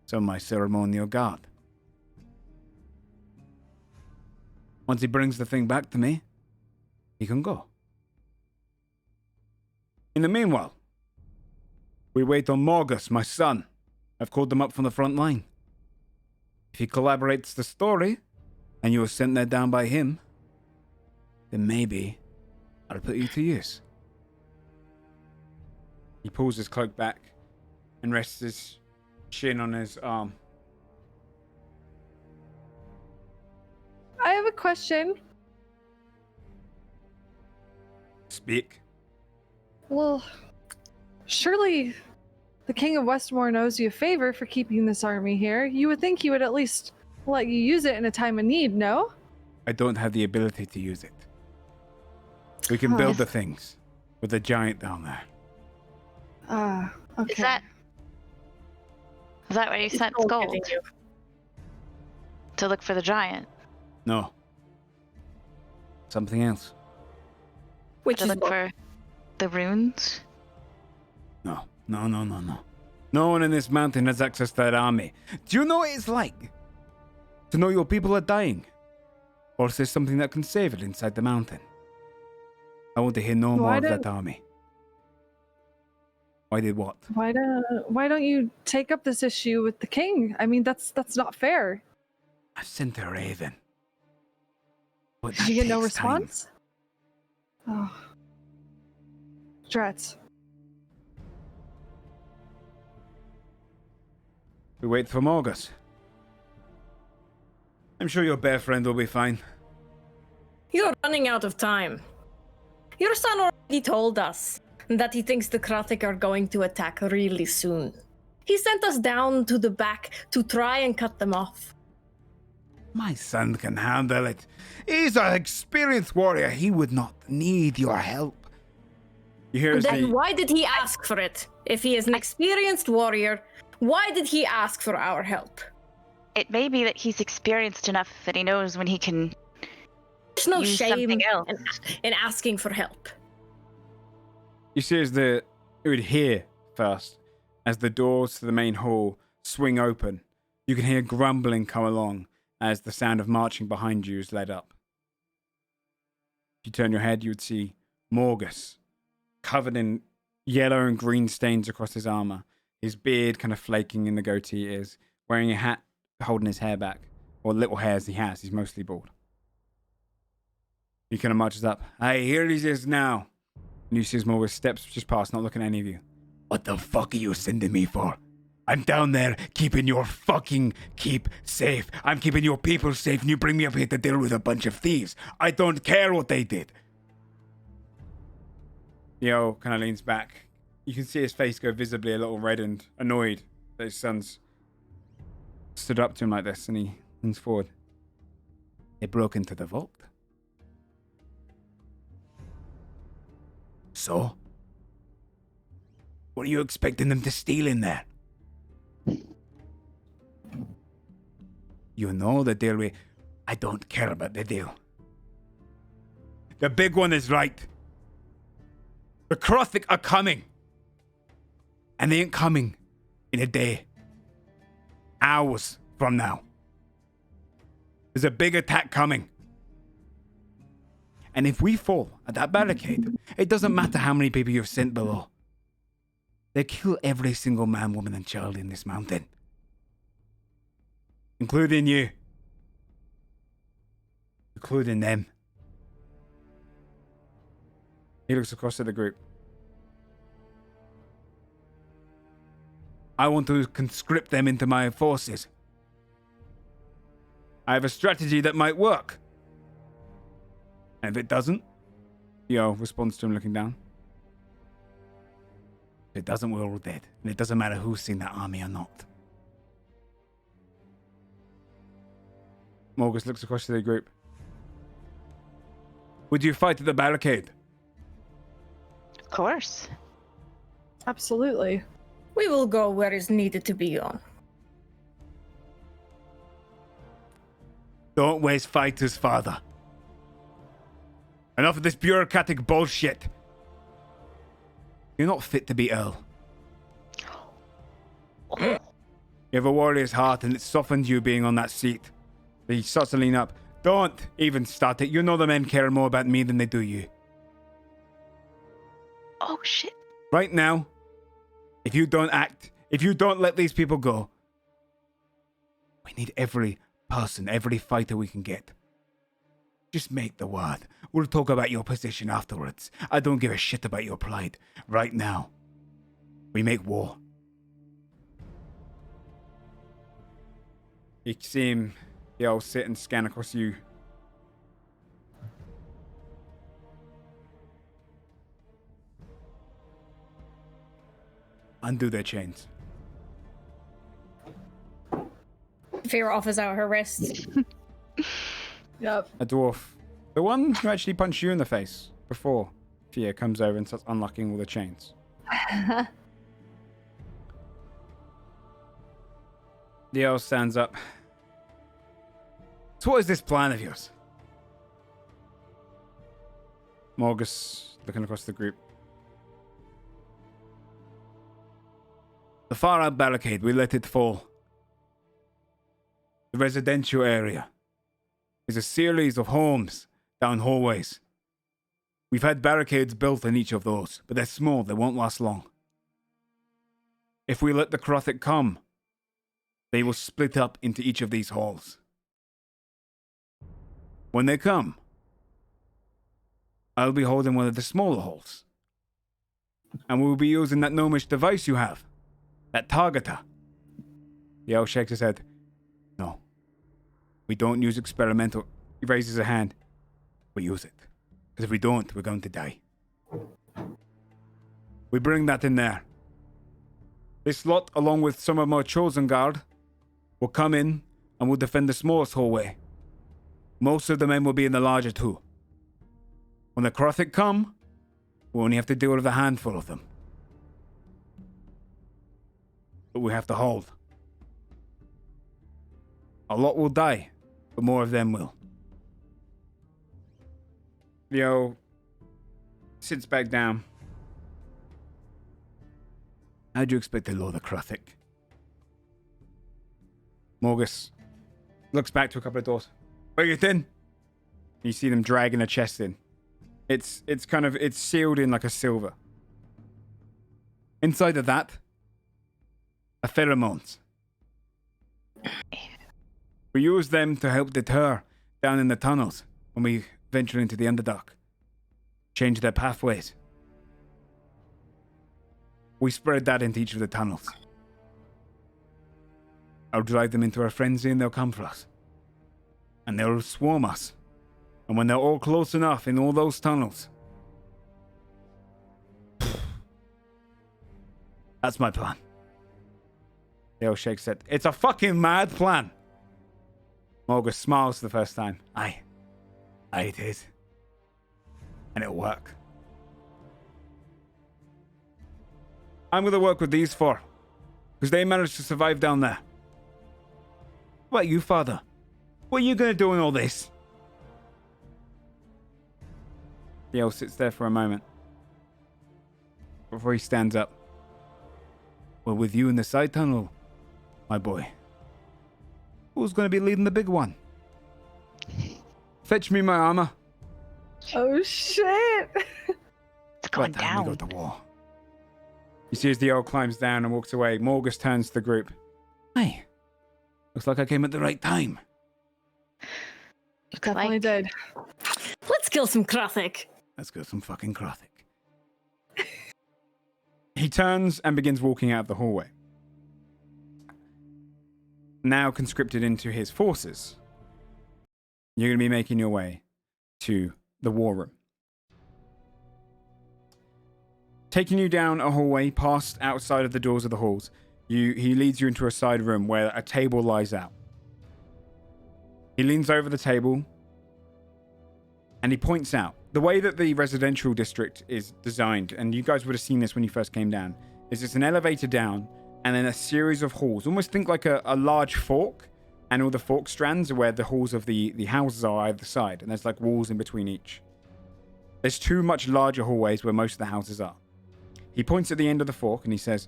So my ceremonial guard. Once he brings the thing back to me, he can go. In the meanwhile, we wait on Morgus, my son. I've called them up from the front line. If he corroborates the story, and you were sent there down by him, then maybe I'll put you to use. He pulls his cloak back and rests his chin on his arm. I have a question. Speak. Well, surely the King of Westmore knows you a favor for keeping this army here. You would think he would at least let you use it in a time of need, no? I don't have the ability to use it. We can build the things with the giant down there. Okay. Is that where you sent Gold? To look for the giant? No. Something else. Which To is look for the runes? No. No one in this mountain has access to that army. Do you know what it's like? To know your people are dying? Or is there something that can save it inside the mountain? I want to hear no more of that army. Why did what? Why don't you take up this issue with the king? I mean, that's not fair. I've sent a raven. But Did you get no response? Oh. Drats. We wait for Morgus. I'm sure your bear friend will be fine. You're running out of time. Your son already told us that he thinks the Kruthik are going to attack really soon. He sent us down to the back to try and cut them off. My son can handle it. He's an experienced warrior. He would not need your help. You hear Then why did he ask for it? If he is an experienced warrior, why did he ask for our help? It may be that he's experienced enough that he knows when he can. There's no use shame something else. in asking for help. You see as you would hear first, as the doors to the main hall swing open, you can hear grumbling come along as the sound of marching behind you is led up. If you turn your head, you would see Morgus, covered in yellow and green stains across his armor, his beard kind of flaking in the goatee ears, wearing a hat, holding his hair back, or little hairs he has, he's mostly bald. He kind of marches up. Hey, here he is now. And you see as Morgus steps just past, not looking at any of you. What the fuck are you sending me for? I'm down there keeping your fucking keep safe. I'm keeping your people safe, and you bring me up here to deal with a bunch of thieves. I don't care what they did. Yo kind of leans back. You can see his face go visibly a little red and annoyed that his son's stood up to him like this, and he leans forward. They broke into the vault. So? What are you expecting them to steal in there? You know the deal with... I don't care about the deal. The big one is right. The Kruthik are coming. And they ain't coming in a day. Hours from now. There's a big attack coming. And if we fall at that barricade, it doesn't matter how many people you've sent below. They kill every single man, woman, and child in this mountain. Including you. Including them. He looks across at the group. I want to conscript them into my forces. I have a strategy that might work. And if it doesn't, Yo responds to him looking down. If it doesn't, we're all dead. And it doesn't matter who's seen that army or not. Morgus looks across to the group. Would you fight at the barricade? Of course. Absolutely. We will go where is needed to be gone. Don't waste fighters, father. Enough of this bureaucratic bullshit. You're not fit to be Earl. You have a warrior's heart, and it softens you being on that seat. He starts to lean up. Don't even start it. You know the men care more about me than they do you. Oh, shit. Right now, if you don't act, if you don't let these people go, we need every person, every fighter we can get. Just make the word. We'll talk about your position afterwards. I don't give a shit about your pride. Right now, we make war. You see him, he'll sit and scan across you. Undo their chains. Vera offers out her wrist. Yep. A dwarf. The one who actually punched you in the face before Fia comes over and starts unlocking all the chains. The Earl stands up. So what is this plan of yours? Morgus looking across the group. The far out barricade, we let it fall. The residential area is a series of homes down hallways. We've had barricades built in each of those, but they're small, they won't last long. If we let the Kruthik come, they will split up into each of these halls. When they come, I'll be holding one of the smaller halls. And we'll be using that gnomish device you have, that targeter. The Earl shakes his head. No. We don't use experimental... He raises a hand. We use it. Because if we don't, we're going to die. We bring that in there. This lot, along with some of my chosen guard, will come in and will defend the smallest hallway. Most of the men will be in the larger two. When the Kruthik come, we only have to deal with a handful of them. But we have to hold. A lot will die, but more of them will. Leo sits back down. How do you expect to lure the Kruthik? Morgus looks back to a couple of doors. Bring it in. You see them dragging a chest in. It's sealed in like a silver. Inside of that are pheromones. We use them to help deter down in the tunnels when we venture into the Underdark. Change their pathways. We spread that into each of the tunnels. I'll drive them into a frenzy and they'll come for us. And they'll swarm us. And when they're all close enough in all those tunnels... That's my plan. Dale shakes it. It's a fucking mad plan. Morgus smiles for the first time. Aye, it is. And it'll work. I'm going to work with these four. Because they managed to survive down there. What about you, father? What are you going to do in all this? Dale sits there for a moment. Before he stands up. Well, with you in the side tunnel, my boy. Who's going to be leading the big one? Fetch me my armor. Oh shit! It's going time down. we go to war. You see as the Earl climbs down and walks away, Morgus turns to the group. Hey, looks like I came at the right time. Definitely did. Let's kill some Kruthik. Let's go some fucking Kruthik. He turns and begins walking out of the hallway. Now conscripted into his forces, you're going to be making your way to the war room. Taking you down a hallway past outside of the doors of the halls, he leads you into a side room where a table lies out. He leans over the table And he points out the way that the residential district is designed, and you guys would have seen this when you first came down, is it's an elevator down and then a series of halls. Almost think like a large fork, and all the fork strands are where the halls of the houses are either side, and there's like walls in between each. There's two much larger hallways where most of the houses are. He points at the end of the fork and he says,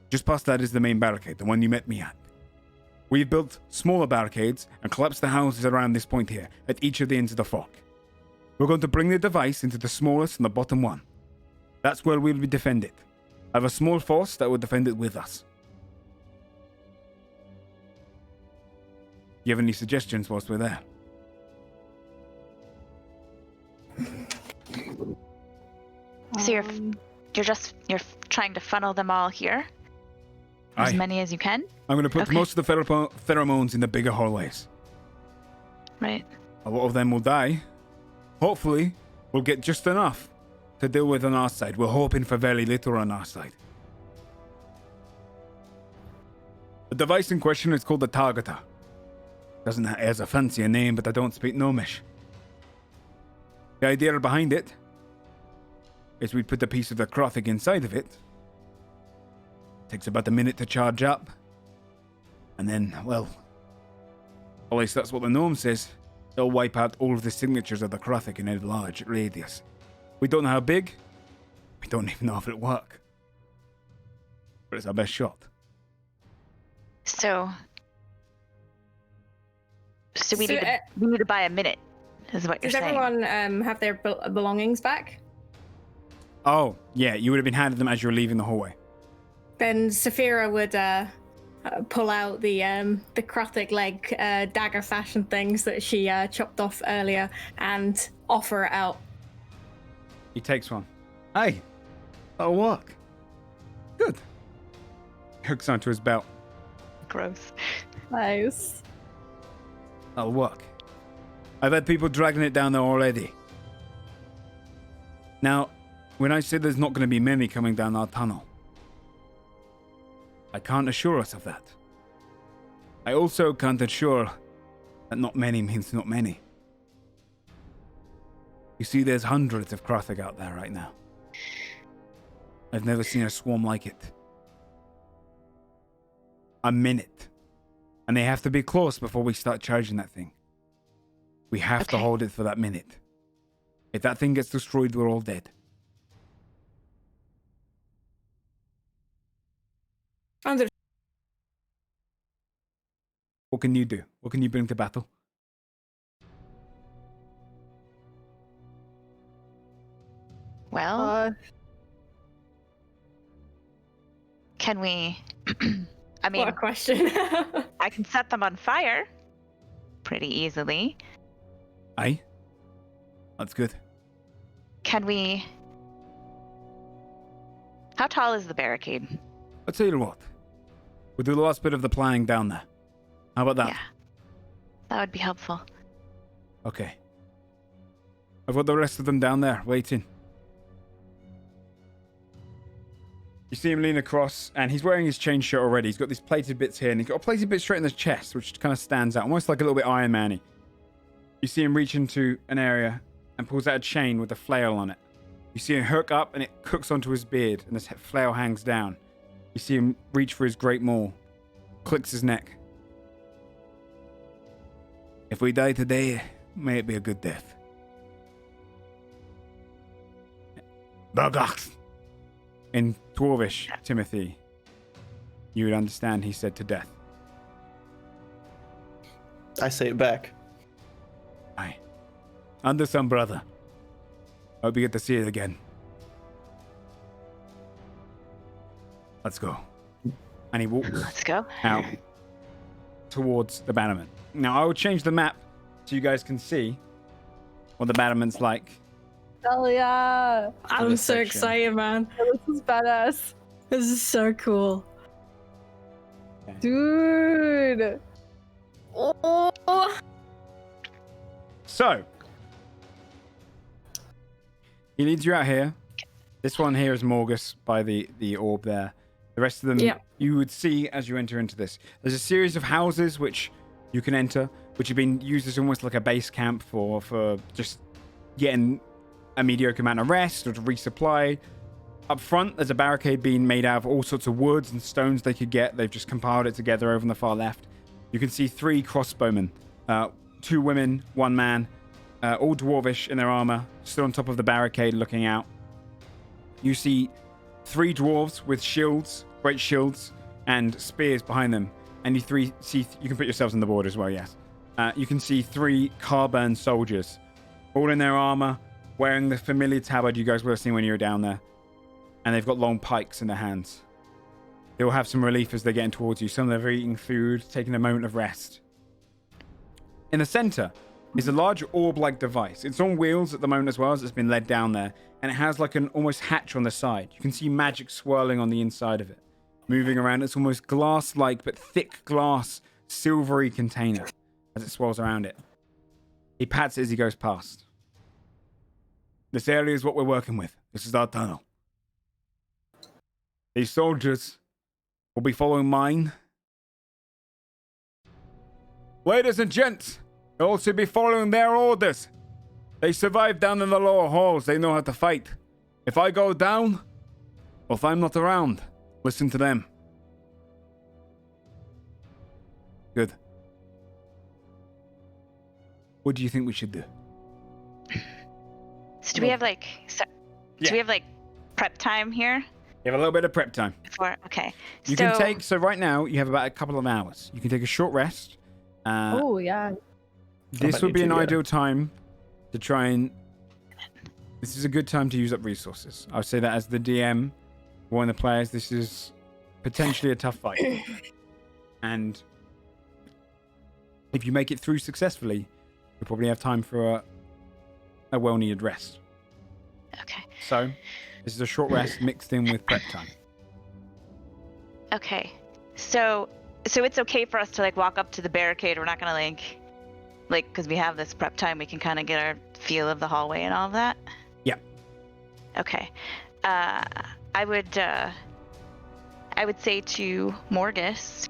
just past that is the main barricade, the one you met me at. We've built smaller barricades and collapsed the houses around this point here, at each of the ends of the fork. We're going to bring the device into the smallest and the bottom one. That's where we'll be defended. I have a small force that will defend it with us. You have any suggestions whilst we're there? So you're trying to funnel them all here? As many as you can? I'm going to put most of the pheromones in the bigger hallways. Right. A lot of them will die. Hopefully, we'll get just enough to deal with on our side. We're hoping for very little on our side. The device in question is called the Targeter. Doesn't have a fancier name, but I don't speak Gnomish. The idea behind it is we put a piece of the Kruthik inside of it. Takes about a minute to charge up. And then, well, at least that's what the gnome says. It'll wipe out all of the signatures of the Kruthik in a large radius. We don't know how big. We don't even know if it'll work. But it's our best shot. So we need to buy a minute, is what you're saying. Does everyone have their belongings back? Oh, yeah, you would have been handed them as you were leaving the hallway. Then Saphira would pull out the Kruthik leg dagger fashion things that she chopped off earlier and offer it out. He takes one. Hey, that'll work. Good. He hooks onto his belt. Gross. Nice. That'll work. I've had people dragging it down there already. Now, when I say there's not going to be many coming down our tunnel, I can't assure us of that. I also can't assure that not many means not many. You see, there's hundreds of Kruthik out there right now. I've never seen a swarm like it. A minute. And they have to be close before we start charging that thing. We have to hold it for that minute. If that thing gets destroyed, we're all dead. What can you do? What can you bring to battle? Well, can we... I mean, what a question. I can set them on fire pretty easily. Aye. That's good. Can we... How tall is the barricade? I'll tell you what. We'll do the last bit of the planning down there. How about that? Yeah. That would be helpful. Okay. I've got the rest of them down there, waiting. You see him lean across, and he's wearing his chain shirt already. He's got these plated bits here, and he's got a plated bit straight in the chest, which kind of stands out, almost like a little bit Iron Man-y. You see him reach into an area and pulls out a chain with a flail on it. You see him hook up, and it hooks onto his beard, and this flail hangs down. You see him reach for his great maul, clicks his neck. If we die today, may it be a good death. Burgax! In Dwarvish, Timothy, you would understand he said to death. I say it back. Aye. Under some brother. Hope you get to see it again. Let's go. And he walks Let's go. out towards the battlement. Now, I will change the map so you guys can see what the battlement's like. Hell yeah. I'm so excited, man. This is badass. This is so cool. Okay. Dude. Oh. So, he leads you out here. This one here is Morgus by the orb there. The rest of them you would see as you enter into this. There's a series of houses which you can enter, which have been used as almost like a base camp for just getting a mediocre amount of rest or to resupply. Up front, there's a barricade being made out of all sorts of woods and stones they could get. They've just compiled it together over on the far left. You can see 3 crossbowmen, 2 women, 1 man, all dwarvish in their armor, stood on top of the barricade looking out. You see 3 dwarves with shields, great shields, and spears behind them. And you can put yourselves on the board as well, yes. You can see 3 Carburn soldiers, all in their armor, wearing the familiar tabard you guys would have seen when you were down there. And they've got long pikes in their hands. They will have some relief as they're getting towards you. Some of them are eating food, taking a moment of rest. In the center is a large orb-like device. It's on wheels at the moment as well, as it's been led down there. And it has like an almost hatch on the side. You can see magic swirling on the inside of it. Moving around. It's almost glass-like, but thick glass, silvery container as it swirls around it. He pats it as he goes past. This area is what we're working with. This is our tunnel. These soldiers will be following mine. Ladies and gents, they'll also be following their orders. They survived down in the lower halls. They know how to fight. If I go down, or if I'm not around, listen to them. Good. What do you think we should do? So do we have like prep time here? You have a little bit of prep time. Okay. You can take, so right now, you have about a couple of hours. You can take a short rest. Oh, yeah. This would be an ideal time to try and... This is a good time to use up resources. I would say that as the DM, one of the players, this is potentially a tough fight. And if you make it through successfully, you'll probably have time for a well-needed rest. Okay. So... This is a short rest mixed in with prep time. Okay. So it's okay for us to like walk up to the barricade. We're not gonna like because we have this prep time, we can kind of get our feel of the hallway and all of that. Yeah. Okay. I would say to Morgus,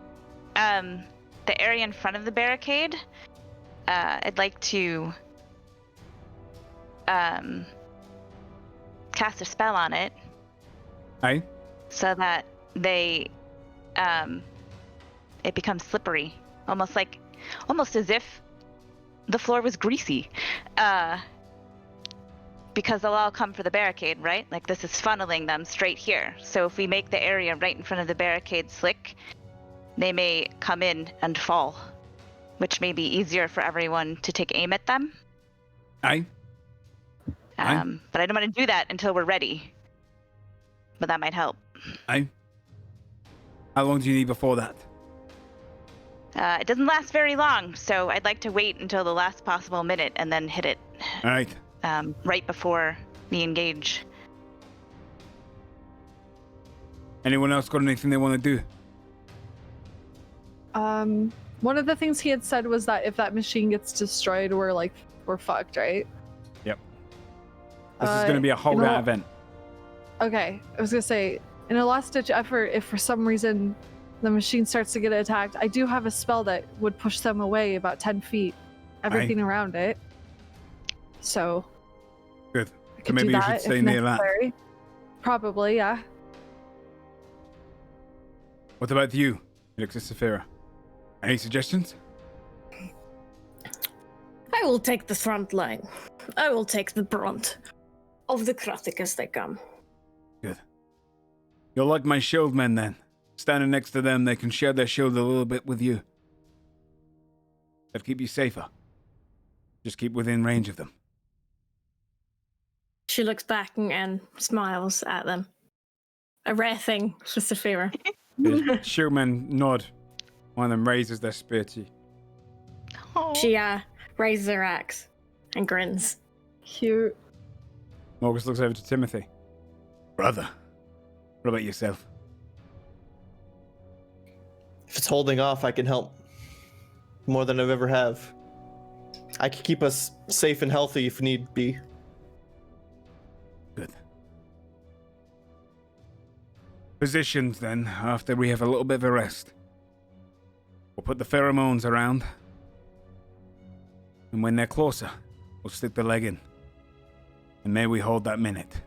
the area in front of the barricade, I'd like to cast a spell on it. Aye. So that they it becomes slippery, almost as if the floor was greasy, because they'll all come for the barricade, right? Like this is funneling them straight here. So if we make the area right in front of the barricade slick, they may come in and fall, which may be easier for everyone to take aim at them. Aye. But I don't want to do that until we're ready. But that might help. Aye. How long do you need before that? It doesn't last very long, so I'd like to wait until the last possible minute and then hit it. All right. Right before we engage. Anyone else got anything they want to do? One of the things he had said was that if that machine gets destroyed, we're fucked, right? Yep. This is going to be a holdout event. Okay, I was gonna say, in a last-ditch effort, if for some reason the machine starts to get attacked, I do have a spell that would push them away about 10 feet, everything around it. So. Good. I could maybe do you should stay near necessary. that. Probably, yeah. What about you, Elixir Saphira? Any suggestions? I will take the front line. I will take the brunt of the Kruthik as they come. Good. You're like my shield men then. Standing next to them, they can share their shield a little bit with you. That'll keep you safer. Just keep within range of them. She looks back and smiles at them. A rare thing for Saphira. The shieldmen nod. One of them raises their spear to you. Oh. She raises her axe and grins. Cute. Morgus looks over to Timothy. Brother, what about yourself? If it's holding off, I can help more than I've ever have. I can keep us safe and healthy if need be. Good. Positions then, after we have a little bit of a rest. We'll put the pheromones around. And when they're closer, we'll stick the leg in. And may we hold that minute.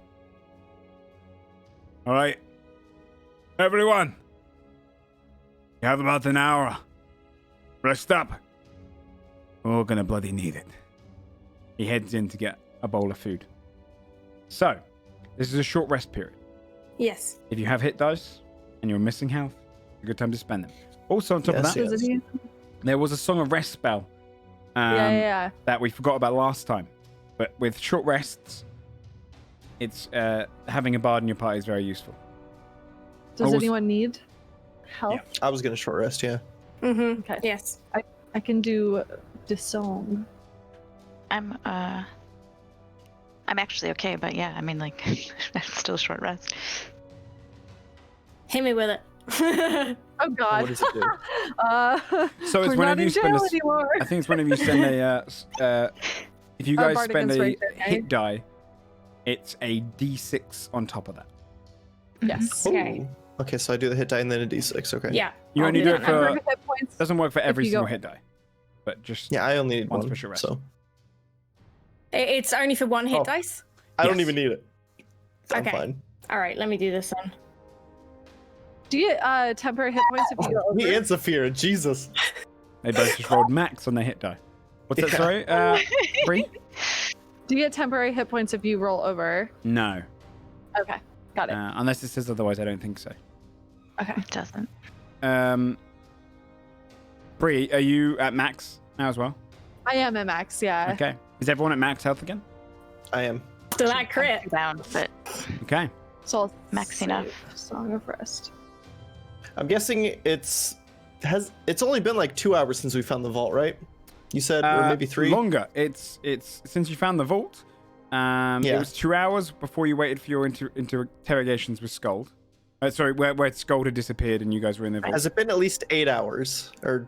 All right. Everyone. You have about an hour. Rest up. We're all gonna bloody need it. He heads in to get a bowl of food. So, this is a short rest period. Yes. If you have hit dice and you're missing health, it's a good time to spend them. Also, on top of that, Yes. there was a Song of Rest spell Yeah. that we forgot about last time. But with short rests, it's having a bard in your party is very useful. Does Also- anyone need help? I was gonna short rest. Yeah. Mm-hmm. Okay. Yes. I can do disarm. I'm actually okay, but yeah, I mean, like, that's still a short rest. Hit me with it. Oh God. What does it do? So it's we're whenever not you in spend jail anymore. I think it's whenever you spend if you Oh, guys bardic spend a inspiration, right? hit die, it's a d6 on top of that. Yes. Okay. Ooh. Okay, so I do the hit die and then a d6. Okay. Yeah. You I'll only do do that it now. for... Number of hit points. Doesn't work for every you go- single hit die. But just... Yeah, I only need One one. special rest. So It's only for one hit Oh. dice? I don't Yes. even need it. I'm Okay. fine. All right, let me do this then. Do you get temporary hit points if you go over? Me and Saphira, Jesus. They both just rolled max on their hit die. What's that, Yeah. sorry? Bree? Do you get temporary hit points if you roll over? No. Okay, got it. Unless it says otherwise, I don't think so. Okay. It doesn't. Bree, are you at max now as well? I am at max. Yeah. Okay. Is everyone at max health again? I am. So that crit. Down, but Okay. So I'll Max save enough. Song of Rest. I'm guessing it's only been like 2 hours since we found the vault, right? You said, or maybe 3. Longer. It's since you found the vault. It Yeah. was 2 hours before you waited for your interrogations with Scold. Sorry, where Scold had disappeared and you guys were in the vault. Has it been at least 8 hours? Or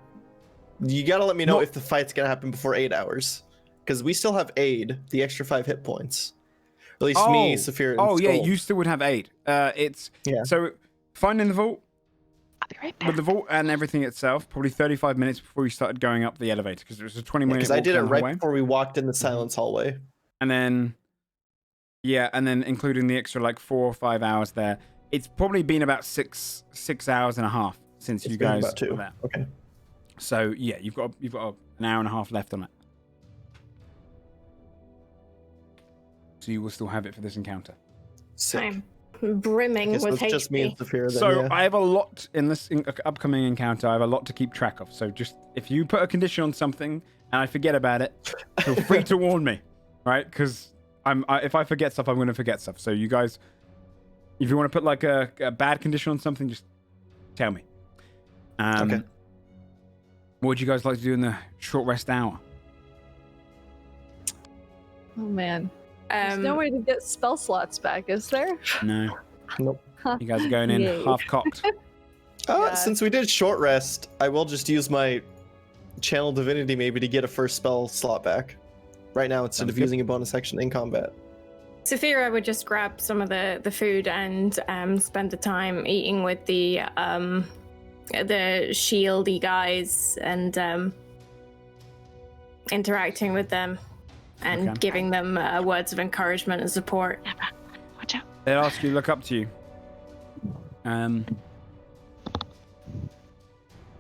you gotta let me know Not- if the fight's gonna happen before 8 hours. Because we still have aid, the extra 5 hit points. At least me, Saphira, and Oh, yeah, Skull. you still would have 8. It's Yeah. So finding the vault, I'll be right back. with the vault and everything itself, probably 35 minutes before you started going up the elevator because it was a 20-minute Because walk I did it down the right hallway. before we walked in the silence hallway. And then, and then including the extra like 4 or 5 hours there, it's probably been about 6 hours and a half since It's you been guys about 2. were there. Okay. So yeah, you've got an hour and a half left on it. So you will still have it for this encounter. Sick. I'm brimming I guess with that's HP. just me and Saphira then, So yeah. I have a lot in this upcoming encounter. I have a lot to keep track of. So just if you put a condition on something and I forget about it, feel free to warn me, right? Because if I forget stuff, I'm going to forget stuff. So you guys, if you want to put like a bad condition on something, just tell me. Okay. What would you guys like to do in the short rest hour? Oh man. There's no way to get spell slots back, is there? No. Nope. You guys are going in Yay. half cocked. Yeah. Since we did short rest, I will just use my channel divinity maybe to get a first spell slot back. Right now, instead Sounds of good. using a bonus action in combat. Saphira would just grab some of the food and spend the time eating with the shieldy guys and interacting with them and Okay. giving them words of encouragement and support. Watch out. They'll ask you, look up to you.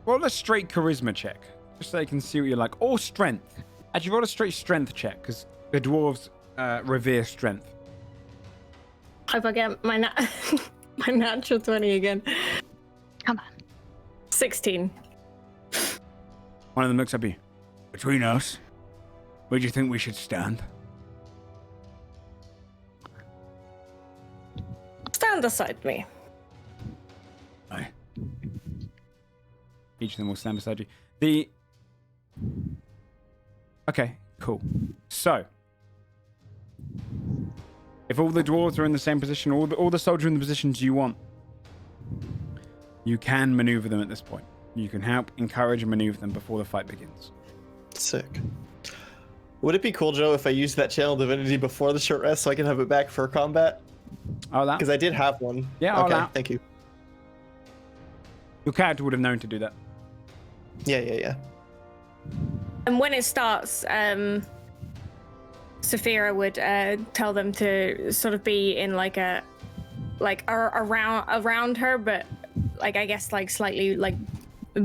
Roll a straight charisma check, just so they can see what you're like. Or strength. Actually, roll a straight strength check, because the dwarves revere strength. If I get my my natural 20 again. Come on. 16. One of them looks up at you. Between us, where do you think we should stand? Stand beside me. Aye. Each of them will stand beside you. Okay, cool. So, if all the dwarves are in the same position, all the soldiers in the positions you want, you can maneuver them at this point. You can help, encourage, and maneuver them before the fight begins. Sick. Would it be cool, Joe, if I used that channel divinity before the short rest so I can have it back for combat? I'll allow. Because I did have one. Yeah, I'll okay, allow. thank you. Your character would have known to do that. Yeah. And when it starts, Saphira would tell them to sort of be in around her, but I guess slightly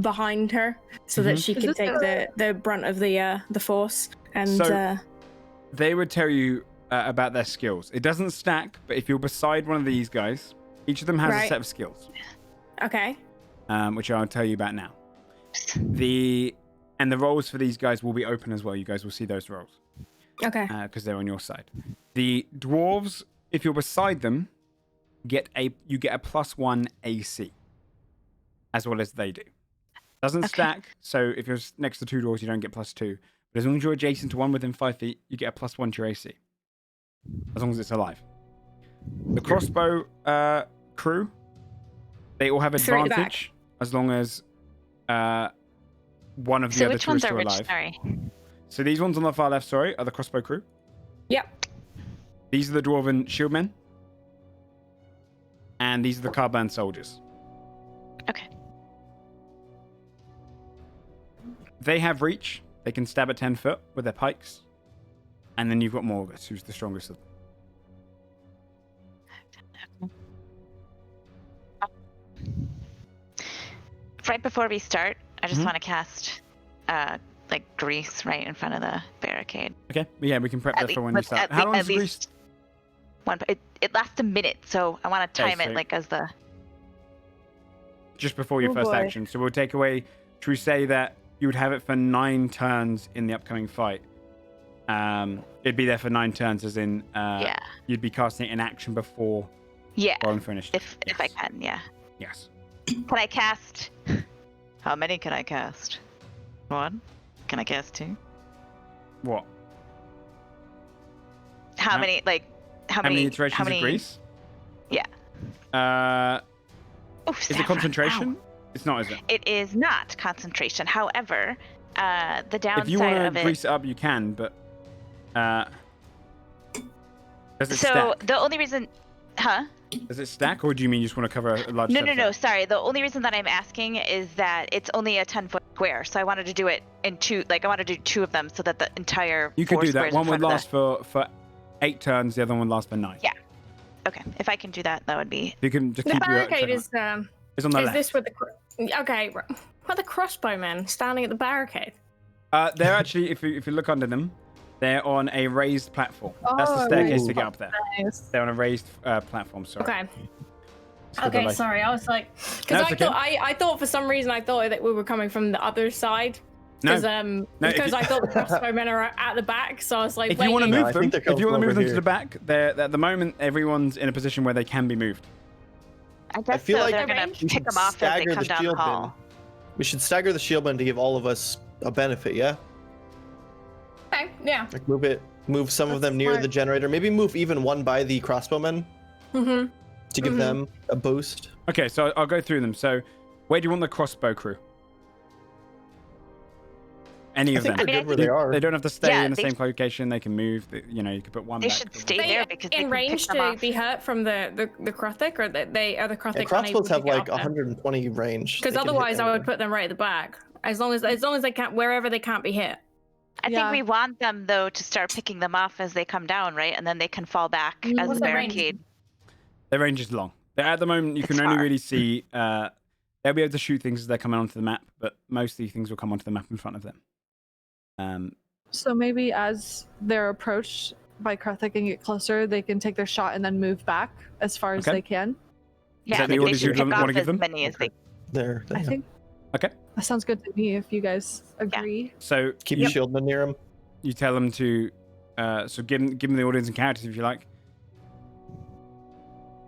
behind her, so that she could take the brunt of the force. And so they would tell you about their skills. It doesn't stack, but if you're beside one of these guys, each of them has a set of skills. Okay. Which I'll tell you about now. The roles for these guys will be open as well. You guys will see those roles. Okay. Because they're on your side. The dwarves, if you're beside them, you get a +1 AC, as well as they do. Doesn't stack, so if you're next to 2 dwarves, you don't get +2. But as long as you're adjacent to one within 5 feet, you get a +1 to your AC. As long as it's alive. The crossbow crew, they all have advantage as long as one of the other two is still alive. Sorry. So these ones on the far left, are the crossbow crew. Yep. These are the dwarven shieldmen. And these are the carbine soldiers. Okay. They have reach. They can stab at 10 foot with their pikes. And then you've got Morgus, who's the strongest of them. Right before we start, I just want to cast grease right in front of the barricade. Okay, yeah, we can prep that for when you start. How long is grease? It lasts a minute, so I want to time it as the... Just before your first action. So we'll take away... Should we say that you would have it for 9 turns in the upcoming fight? It'd be there for 9 turns, as in... You'd be casting it in action before... I'm finished. If I can, yeah. Yes. Can I cast... How many can I cast? 1? Can I cast 2? What? How many iterations of grease? Yeah. Is it concentration? Ow. It's not, is it? It is not concentration. However, the downside of it... If you want to grease it up, you can, but... Does it stack? The only reason... Huh? Does it stack, or do you mean you just want to cover a large No, sorry. The only reason that I'm asking is that it's only a 10-foot square, so I wanted to do it in 2... I want to do 2 of them so that the entire... You could do that. One would last for 8 turns, the other one would last for 9. Yeah. Okay. If I can do that, that would be... You can just the keep barricade is on the left. Is this with the... Okay. What are the crossbowmen standing at the barricade? They're actually, if you look under them, they're on a raised platform. That's the staircase to get up there. Nice. They're on a raised platform, sorry. Okay. Okay, sorry. I was like... Because I thought for some reason, I thought that we were coming from the other side. Because I thought the crossbowmen are at the back, so I was like, if you want to move them, to the back, they're at the moment everyone's in a position where they can be moved. I feel like they're gonna pick them off as they come down the hall. We should stagger the shieldmen to give all of us a benefit, yeah? Okay, yeah. Like move some of them near the generator. Maybe move even one by the crossbowmen. To give them a boost. Okay, so I'll go through them. So, where do you want the crossbow crew? Any of them. They're good where they are. They don't have to stay in the same location. They can move. You could put one. They should stay there because they in range to be hurt from the Kruthik, or the Kruthik. Crossbows have like 120 range. Because otherwise, I would put them right at the back. As long as they can't, wherever they can't be hit. I think we want them though to start picking them off as they come down, right? And then they can fall back as the barricade. Their range is long. At the moment, you can only really see. They'll be able to shoot things as they're coming onto the map, but mostly things will come onto the map in front of them. So maybe as they're approached by Kruthik and get closer, they can take their shot and then move back as far as they can. Yeah, they should pick off as many as they. I think. Okay. That sounds good to me. If you guys agree. Yeah. So keep your shieldmen near them. You tell them to. So give them the audience and characters if you like.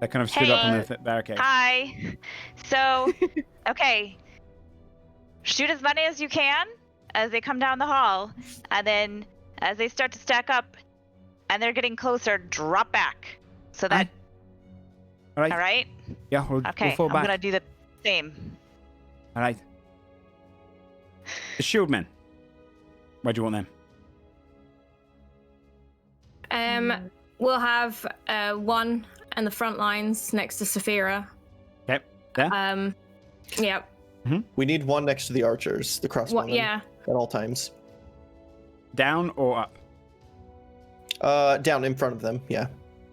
They kind of stood up on the barricade. Hi. So, okay. Shoot as many as you can as they come down the hall, and then as they start to stack up and they're getting closer, drop back. So that... All right? Yeah, we'll fall back. I'm going to do the same. All right. The shieldmen. Where do you want them? We'll have one in the front lines next to Saphira. Okay. There? Yep. We need one next to the archers, the crossbowmen. Yeah. At all times. Down or up? Down in front of them, yeah.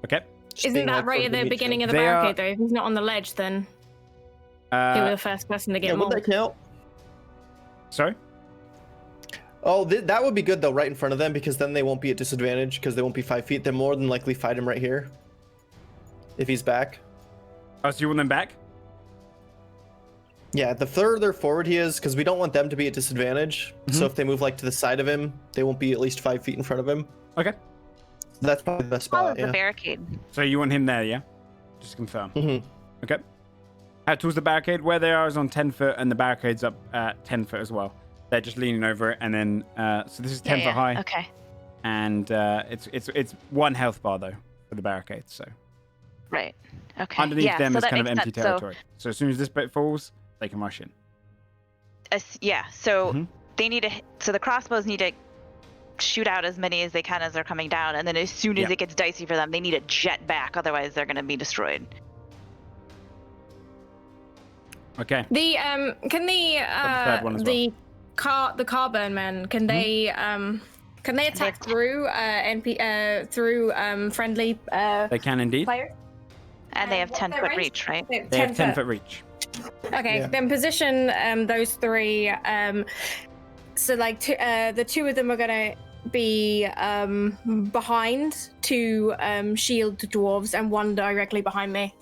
Okay. Just Isn't being, that like, right sort at of the in beginning of the They are- barricade, though? If he's not on the ledge, then they were the first person to get Yeah, would mauled. that count? Sorry? Oh, that would be good though, right in front of them, because then they won't be at disadvantage because they won't be 5 feet. They'll more than likely fight him right here. If he's back. Oh, so you want them back? Yeah, the further forward he is, because we don't want them to be at disadvantage. So if they move like to the side of him, they won't be at least 5 feet in front of him. Okay. That's probably the best Follow spot, the yeah. barricade. So you want him there, yeah? Just to confirm. Mm-hmm. Okay. Towards the barricade, where they are is on 10 foot, and the barricade's up at 10 foot as well. They're just leaning over it, and then so this is 10 foot high, Okay. and it's 1 health bar though for the barricade. So Right. Okay. underneath yeah, them so is that kind of makes empty sense. territory. So as soon as this bit falls, they can rush in. So Mhm. they need to. So the crossbows need to shoot out as many as they can as they're coming down, and then as soon as Yeah. it gets dicey for them, they need to jet back. Otherwise, they're going to be destroyed. Okay. The can third one as the Carburn men can they attack through friendly They can indeed. players? And they have What's 10 their foot range? reach, right? They have 10 foot reach. Okay, Yeah. then position those 3. So like the 2 of them are gonna be behind 2 shield dwarves and 1 directly behind me.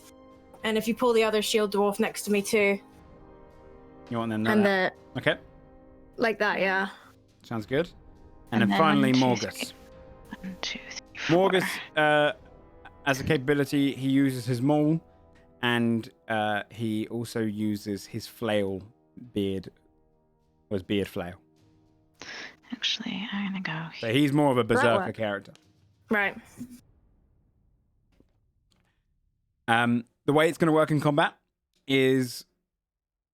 And if you pull the other shield dwarf next to me too, You want them and there? Okay. like that, yeah. Sounds good. And And then then finally, 1, 2, Morgus. 1, 2, 3, 4. Morgus, as a capability, he uses his maul, and he also uses his flail beard, or his beard flail. Actually, I'm gonna go. So he's more of a berserker work? character. Right. The way it's going to work in combat is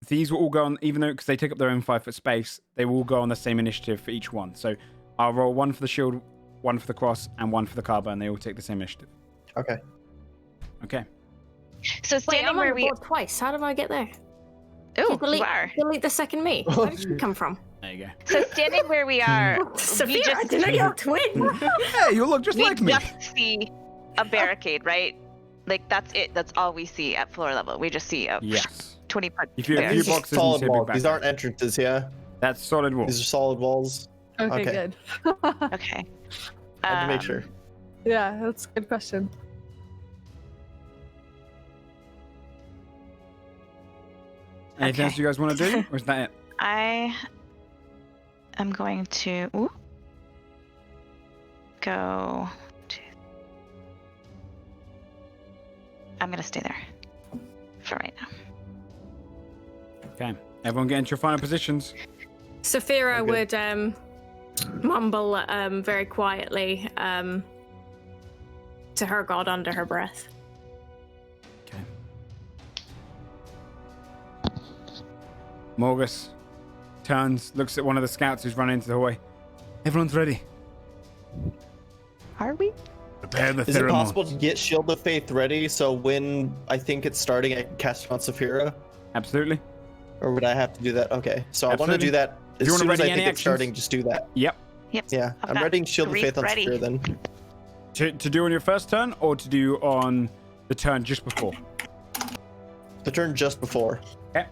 these will all go on, even though because they take up their own 5 foot space, they will all go on the same initiative for each one. So I'll roll 1 for the shield, 1 for the cross, and 1 for the carbine. They all take the same initiative. Okay. Okay. So Wait, standing I'm on where the we. board twice. How do I get there? Ooh, delete, you are. delete the second me. Where did you come from? There you go. So standing where we are, Sophia, just- I didn't know you're a twin. Hey, you look just we like me. just see a barricade, right? Like that's it. That's all we see at floor level. We just see a Yes. 20-foot. If you have a few These are boxes and you solid see a big walls. These backpack. aren't entrances, yeah? That's solid wall. These are solid walls. Okay, Okay. good. Okay. I had to make sure. Yeah, that's a good question. Anything else Okay. you guys want to do, or is that it? I am going to go. I'm gonna stay there for right now. Okay. Everyone get into your final positions. Saphira Okay. would mumble very quietly to her god under her breath. Okay. Morgus turns, looks at one of the scouts who's run into the hallway. Everyone's ready. Are we? Prepare the Is it ceremony. possible to get Shield of Faith ready so when I think it's starting, I can cast it on Saphira? Absolutely. Or would I have to do that? Okay, so I want Absolutely. to do that you as wanna soon as I ready think any it's starting. Just do that. Yep. Yep. Yeah, I've I'm got readying Shield of grief Faith on ready. Saphira then. To do on your first turn, or to do on the turn just before? The turn just before. Okay.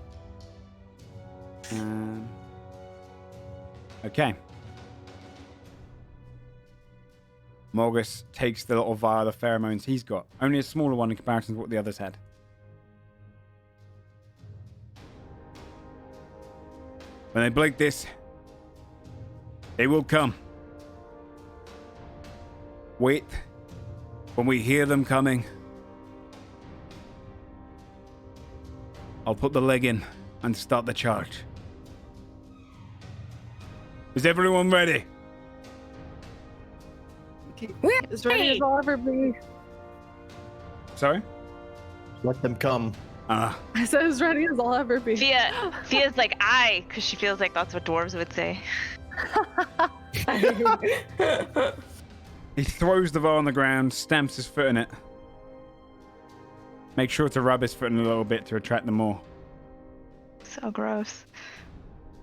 Okay. Morgus takes the little vial of pheromones he's got. Only a smaller one in comparison to what the others had. When they blink this, they will come. Wait. When we hear them coming, I'll put the leg in and start the charge. Is everyone ready? As ready as I'll ever be. Sorry? Let them come. I said as ready as I'll ever be. Fia's like I, because she feels like that's what dwarves would say. He throws the vial on the ground, stamps his foot in it. Make sure to rub his foot in a little bit to attract them more. So gross.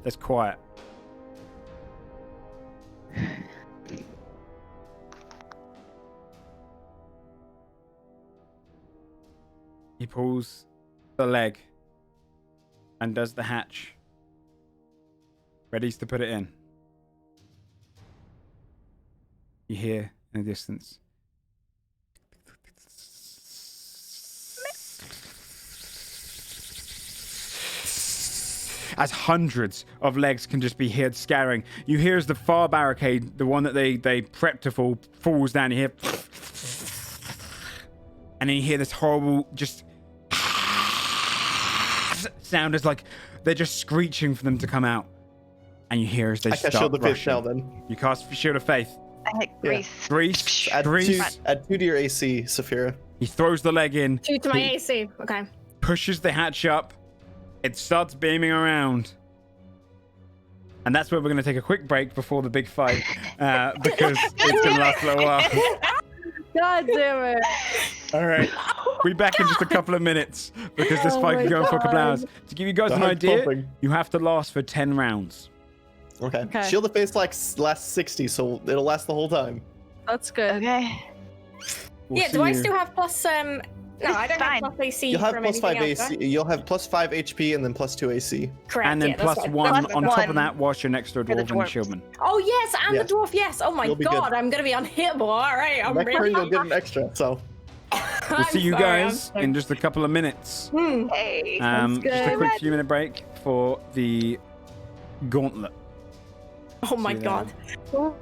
That's quiet. He pulls the leg and does the hatch. Readies to put it in. You hear in the distance. As hundreds of legs can just be heard scattering. You hear as the far barricade, the one that they prepped to fall, falls down. You hear... And then you hear this horrible just... sound as like they're just screeching for them to come out. And you hear as they start Shield of Faith rushing. now then. You cast Shield of Faith. I hit Grease. Grease. Add Grease. add 2 to your AC, Sephira. He throws the leg in. 2 to my He AC. Okay. pushes the hatch up. It starts beaming around. And that's where we're going to take a quick break before the big fight. Because it's going to last a little while. God damn it. All right. We'll be back in just a couple of minutes. Because this Oh fight my can go on for a couple God. hours. To give you guys an Dog idea, pumping. you have to last for 10 rounds. Okay. Okay. Shield of Faith lasts 60, so it'll last the whole time. That's good. Okay. We'll Yeah, see do I you- still have plus No, I don't Fine. have plus AC. You'll have from plus 5 anything else, AC. You'll have plus 5 HP and then plus 2 AC. Correct. And then yeah, that's plus right. one Plus on top of one that whilst you're next to a for the dwarf and a dwarves. shieldman. Oh yes, and Yeah. the dwarf. Yes. Oh my You'll be god, good. I'm gonna be unhittable. All right, I'm Next ready. turn you'll get an extra, so. We'll see you guys in just a couple of minutes. Hey. Sounds Just a good. quick few minute break for the gauntlet. Oh my See you then. god.